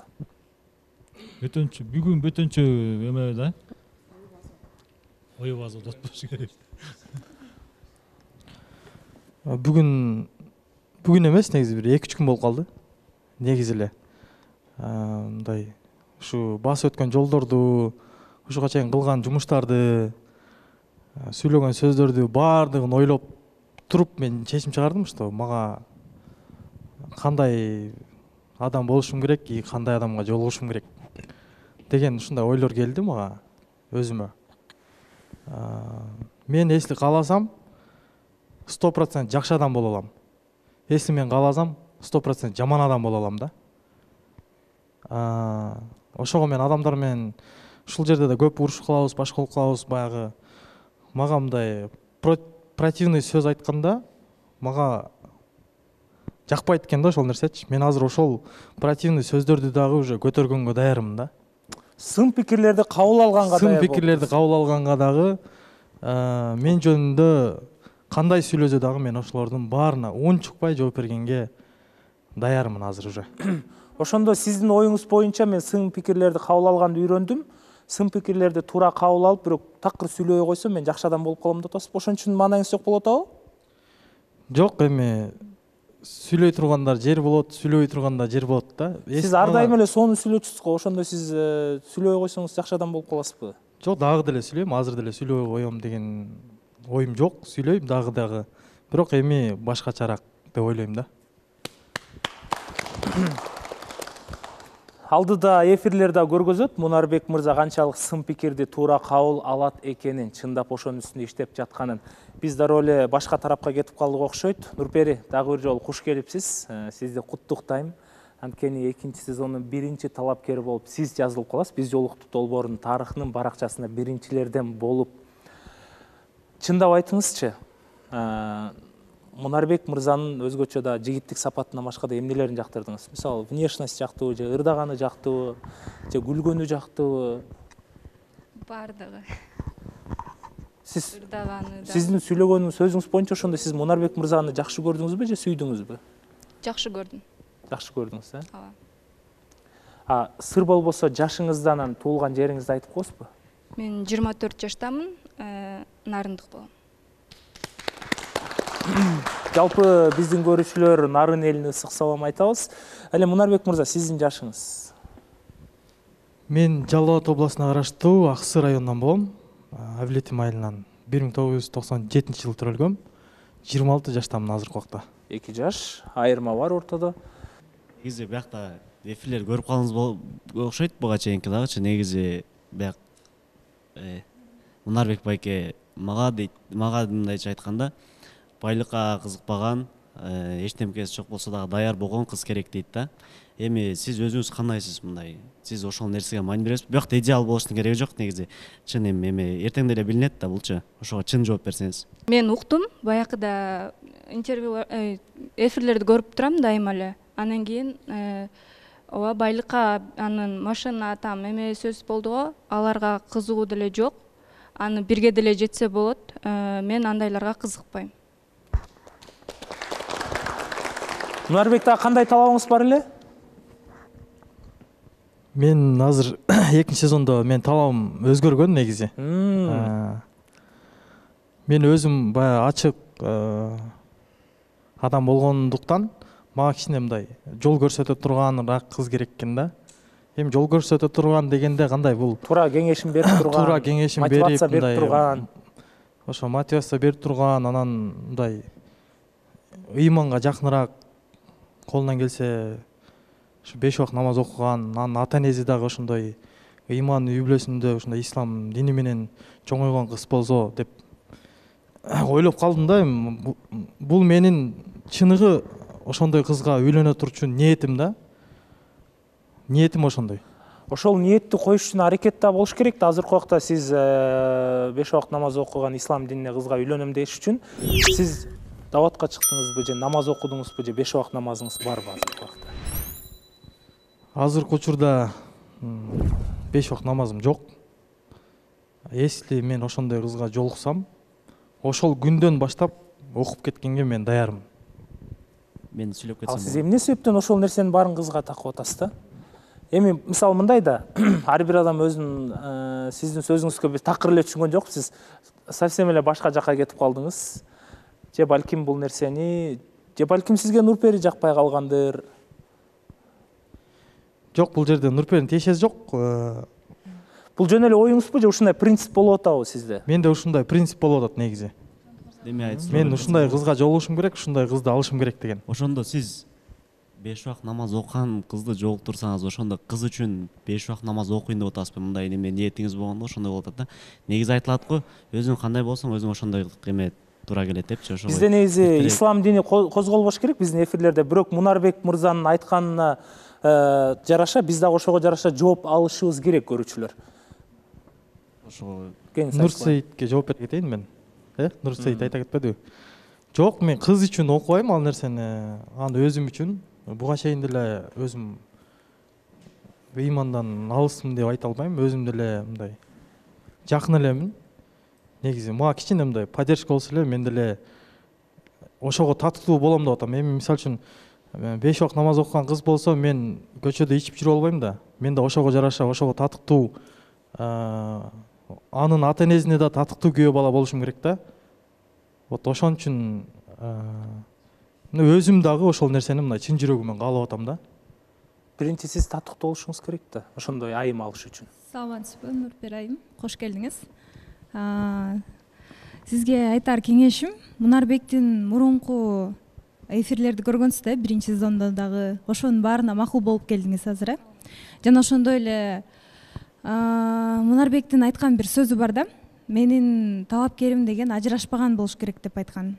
Бүгүн бөтөнчө эме да. Ой базы отпош керек. Бүгүн эмес, негизи бир 2-3 күн болуп калды. Негизи эле мындай ушу басып өткөн жолдорду, ушуга чейин кылган жумуштарды, сүйлөгөн сөздөрдү баардыгын ойлоп туруп мен чечим чыгардым, что мага кандай адам болушум керек, кандай адамга жолугушум керек деген ушундай ойлор келди мага өзүмө. Мен если кааласам 100% жакшы адам боло алам. Если мен кааласам 100% жаман адам боло алам да. Ошого мен адамдар менен ушул жерде да көп урушуп калабыз, башка болуп калабыз, баягы мага мындай противный сөз айтканда мага жакпайт экен да ошол нерсечи. Мен азыр ошол противный сөздөрдү дагы уже көтөргөнгө даярмын да. Сын пикирлерди кабыл алганга дагы. Сын пикирлерди кабыл алганга дагы мен жөнүндө кандай сүйлөсө дагы мен ошолордун баарына унчукпай жооп бергенге даярмын азыр уже. Ошондо сиздин оюңуз боюнча мен сын пикирлерди кабыл алганды үйрөндүм. Сын пикирлерди туура кабыл алып, бирок такыр сүйлөбөй койсом мен жакшы адам болуп калам деп атасызбы? Ошон үчүн маанайыңыз жок болуп атабы? Жок, эми сүйлөй тургандар жер болот, сүйлөбөй турганда жер болот да. Сиз ар дайым эле сонун сүйлөчүсүз го, ошондо сиз сүйлөбөй койсоңуз жакшы адам болуп каласызбы? Жок, дагы деле сүйлөйм, азыр деле сүйлөбөй коем деген оюм жок, сүйлөйм дагы. Бирок эми башкачараак деп ойлойм да. Алдыда эфирлерде көргөзөт Мунарбек мырза канчалык сын пикирди туура кабыл алат экенин, чындап ошонун үстүндө иштеп жатканын. Биз дароо эле башка тарапка кетип калдык окшойт. Нурпери, дагы бир жолу куш келипсиз. Сизди куттуктайм. Анткени 2-сезондун 1-талапкери болуп сиз жазылып каласыз. Биз жолуктук долбоорунун тарыхынын баракчасында 1-лерден болуп. Чындап айтыңызчы, Мунарбек мырзанын өзгөчө да жигиттик сапатынан башка да эмнелерин жактырдыңыз? Мисалы, внешность жактыбы, же ырдаганы жактыбы, же күлгөнү жактыбы? Бардыгы. Сиз сиздин сүйлөгөн сөзүңүз боюнча ошондо сиз Мунарбек мырзаны жакшы көрдүңүзбү же сүйдүңүзбү? Жакшы көрдүм. Жакшы көрдүңүз, э? Ооба. Сыр болбосо жашыңыздан туулган жериңизди айтып коесузбу? Мен 24 жаштамын, нарындык болом. Жалпы биздин көрүүчүлөр Нарын элине ысык салам айтабыз. Эле Мунарбек мырза, сиздин жашыңыз? Мен Жалал Абад областына караштуу Аксы районунан болом. Авлетим айылынан 1997-жылы төрөлгөм. 26 жаштамын азыркы убакта. 2 жаш, айырма бар ортодо. Негизи биякта эфирлер көрүп калдыңыз окшойт буга чейинки дагычы. Негизи бияк Мунарбек байке мага мындайча айтканда байлыкка кызыкпаган, эчтемкеси жок болсо дагы даяр болгон кыз керек дейт да. Эми сиз өзүңүз кандайсыз мындай? Сиз ошол нерсеге маани бересизби? Бирок идеал болуштун кереги жок негизи. Чын эми эртең деле билинет да булчу. Ошого чын жооп берсеңиз. Мен уктум, баягыда интервью эфирлерди көрүп турам дайыма эле. Анан кийин ооба байлыкка анын машина атам эме сөз болду го, аларга кызыгуу деле жок. Аны бирге деле жетсе болот. Мен андайларга кызыкпайм. Мунарбекте кандай талабыңыз бар эле? Мен азыр экинчи сезондо мен талабым өзгөргөн негизи. Мен өзүм баягы ачык адам болгондуктан мага кичине мындай жол көрсөтө турганыраак кыз керек экен да. Эми жол көрсөтө турган дегенде кандай бул? Туура кеңешин берип турган. Туура кеңешин берип, мотивация берип турган. Ошо мотивация берип турган, анан мындай ыйманга жакыныраак колунан келсе ушу 5 убакыт намаз окуган, анын ата-энеси дагы ошондой ыйман үй бүлөсүндө ушундай ислам дини менен чоңойгон кыз болсо деп ойлоп калдым да. Бул менин чыныгы ошондой кызга үйлөнө турчу ниетим да. Ниетим ошондой. Ошол ниетти коюш үчүн аракет да болуш керек да. Азыркы убакта сиз 5 убакыт намаз окуган ислам динине кызга үйлөнөм деш үчүн сиз даватка чыктыңызбы же намаз окудуңузбу же 5 убакыт намазыңыз барбы азыркы убакта? Азыркы учурда 5 убакыт намазым жок. Если мен ошондой кызга жолуксам, ошол күндөн баштап окуп кеткенге мен даярмын. Мен сүйлөп кетсем. Сиз эмне себептен ошол нерсенин баарын кызга такып атасыз да? Эми мисалы мындай да, ар бир адам өзүнүн сиздин сөзүңүзгө такыр эле түшүнгөн жок, сиз совсем эле башка жакка кетип калдыңыз. Же балким бул нерсени, же балким сизге Нурпери жакпай калгандыр. Жок, бул жерде Нурперинин тиешеси жок. Бул жөн эле оюңузбу же ушундай принцип болуп атабы сизде? Менде ушундай принцип болуп атат негизи. Мен ушундай кызга жолугушум керек, ушундай кызды алышым керек деген. Ошондо сиз 5 убакыт намаз окуган кызды жолуктурсаңыз, ошондо кыз үчүн 5 убакыт намаз окуйн деп атасызбы? Мындай неме ниетиңиз болгондо ошондой болот да. Негизи айтылат го, өзүң кандай болсоң, өзүң ошондой эме туура келет депчи. Ошо. Бизде негизи ислам дини козголбош керек биздин эфирлерде. Бирок Мунарбек мырзанын айтканына жараша, биз дагы ошого жараша жооп алышыбыз керек көрүүчүлөр. Ошо Нурсейитке жооп берип кетейин мен. Нурсейит айта кетпедиби? Жок, мен кыз үчүн окубайм ал нерсени. Аны өзүм үчүн буга чейин деле өзүм ыймандан алысмын деп айта албайм. Өзүм деле мындай жакын элемин. Негизи мага кичине мындай поддержка болсо эле мен деле ошого татыктуу болом деп атам. Эми мисалы үчүн 5 убакыт намаз окуган кыз болсо мен көчөдө ичип жүрө албайм да. Мен да ошого жараша, ошого татыктуу анын ата-энесине да татыктуу күйөө бала болушум керек да. Вот ошон үчүн өзүм дагы ошол нерсени мындай чын жүрөгүмөн каалап атам да. Биринчи сиз татыктуу болушуңуз керек да, ошондой айым алыш үчүн. Саламатсызбы, Нурпери айым, кош келдиңиз. Сизге айтар кеңешим, Мунарбектин мурунку эфирлерди көргөнсүз да, биринчи сезондо дагы ошонун баарына макул болуп келдиңиз азыр. Жана ошондой эле Мунарбектин айткан бир сөзү бар да. Менин талапкерим деген ажырашпаган болуш керек деп айткан.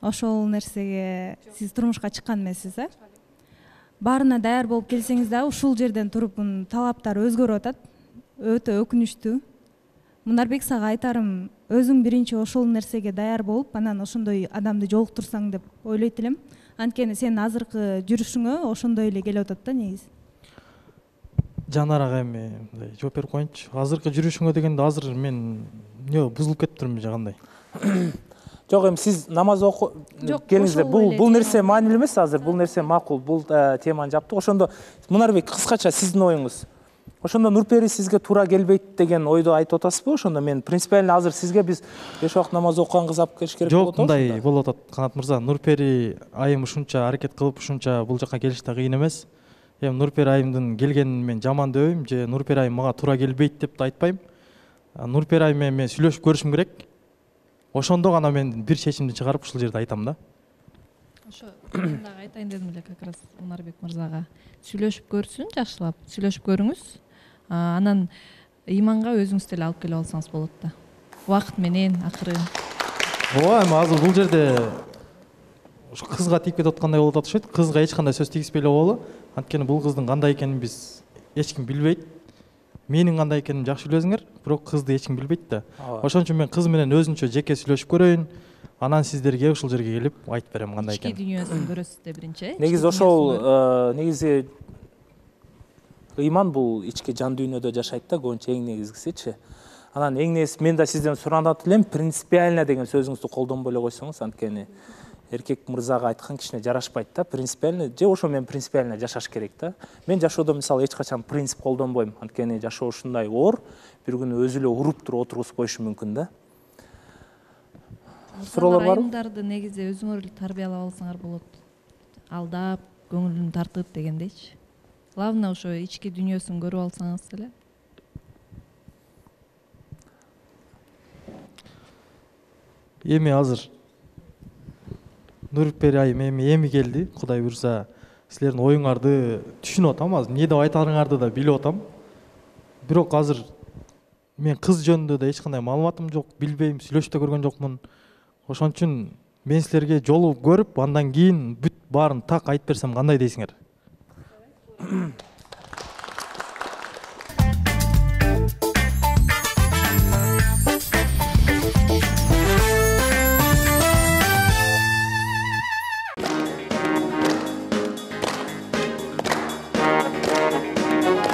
Ошол нерсеге сиз турмушка чыккан эмессиз, Баарына даяр болуп келсеңиз да, ушул жерден туруп талаптар өзгөрүп атат. Өтө өкүнүчтүү. Мунарбек сага айтарым, өзүң биринчи ошол нерсеге даяр болуп, анан ошондой адамды жолуктурсаң деп ойлойт элем. Анткени сенин азыркы жүрүшүңө ошондой эле келип атат да негизи. Жанарага эми жооп берип коеюнчу. Азыркы жүрүшүңө дегенде азыр мен бузулуп кетиптирмин же кандай? Жок, эми сиз намаз келиңиз. Бул нерсе маанилүү эмес азыр, бул нерсе макул, бул теманы жаптык. Ошондо Мунарбек кыскача сиздин оюңуз. Ошондо Нурпери сизге туура келбейт деген ойду айтып атасызбы? Ошондо мен принципиально азыр сизге биз 5 убакыт намаз окуган кыз алып келиш керек болуп атабыз. Жок, мындай болуп атат, Канат мырза. Нурпери айым ушунча аракет кылып, ушунча бул жакка келиш да кыйын эмес. Эми Нурпери айымдын келгенин мен жаман дебейм, же Нурпери айым мага туура келбейт деп да айтпайм. Нурпери айым менен мен сүйлөшүп көрүшүм керек. Ошондо гана мен бир чечимди чыгарып ушул жерде айтам да. Ошо дагы айтайын дедим эле как раз Мунарбек мырзага. Сүйлөшүп көрсүн, жакшылап сүйлөшүп көрүңүз. Анан ыйманга өзүңүз деле алып келип алсаңыз болот да. Убакыт менен акырын. Ооба, эми азыр бул жерде ушу кызга тийип кетип аткандай болуп атышат. Кызга эч кандай сөз тийгизбей эле бололу. Анткени бул кыздын кандай экенин биз эч ким билбейт. Менин кандай экенимди жакшы билесиңер, бирок кызды эч ким билбейт да. Ошон үчүн мен кыз менен өзүнчө жеке сүйлөшүп көрөйүн. Анан сиздерге ушул жерге келип айтып берем кандай экенин. Ички дүйнөсүн көрөсүз да биринчи. Негизи ошол негизи ыйман бул ички жан дүйнөдө жашайт да, көбүнчө эң негизгисичи. Анан эң негизи мен да сизден суранат элем, принципиально деген сөзүңүздү колдонбой эле койсоңуз, анткени эркек мырзага айткан кичине жарашпайт да, принципиально же ошо мен принципиально жашаш керек да. Мен жашоодо мисалы эч качан принцип колдонбойм, анткени жашоо ушундай оор, бир күнү өзү эле уруп туруп отургузуп коюшу мүмкүн да. Суроолор барбы? Айымдарды негизи өзүңөр эле тарбиялап алсаңар болот. Алдап, көңүлүн тартып дегендейчи. Главное ошо ички дүйнөсүн көрүп алсаңыз эле. Эми азыр Нурпери айым эми келди. Кудай буйруса, силердин оюңарды түшүнүп атам, азыр эмне деп айтарыңарды да билип атам. Бирок азыр мен кыз жөнүндө да эч кандай маалыматым жок, билбейм, сүйлөшүп да көргөн жокмун. Ошон үчүн мен силерге жолугуп көрүп, андан кийин бүт баарын так айтып берсем кандай дейсиңер?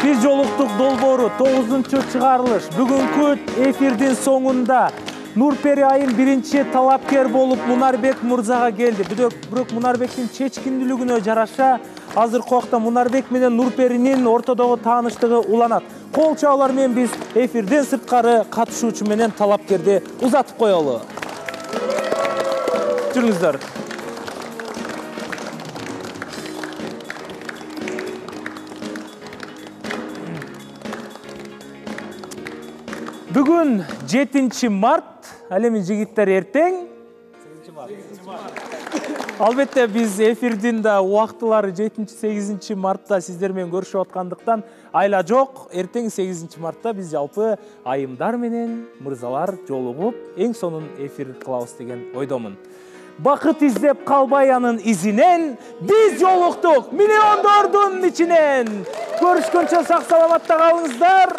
Биз жолуктук долбоору 9-чыгарылыш. Бүгүнкү эфирдин соңунда Нурпери айым биринчи талапкер болуп Мунарбек мырзага келди. Бирок Мунарбектин чечкиндүүлүгүнө жараша азыркы убакта Мунарбек менен Нурперинин ортодогу тааныштыгы уланат. Кол чабуулар менен биз эфирден сырткары катышуучу менен талапкерди узатып коелу. Жүрүңүздөр. Бүгүн 7 март, ал эми жигиттер эртең. Албетте биз эфирдин да убактылары 7-8 мартта сиздер менен көрүшүп аткандыктан айла жок. Эртең 8 мартта биз жалпы айымдар менен мырзалар жолугуп эң сонун эфир кылабыз деген ойдомун. Бакыт издеп калбай анын изинен биз жолуктук миллиондордун ичинен. Көрүшкөнчө сак саламатта калыңыздар.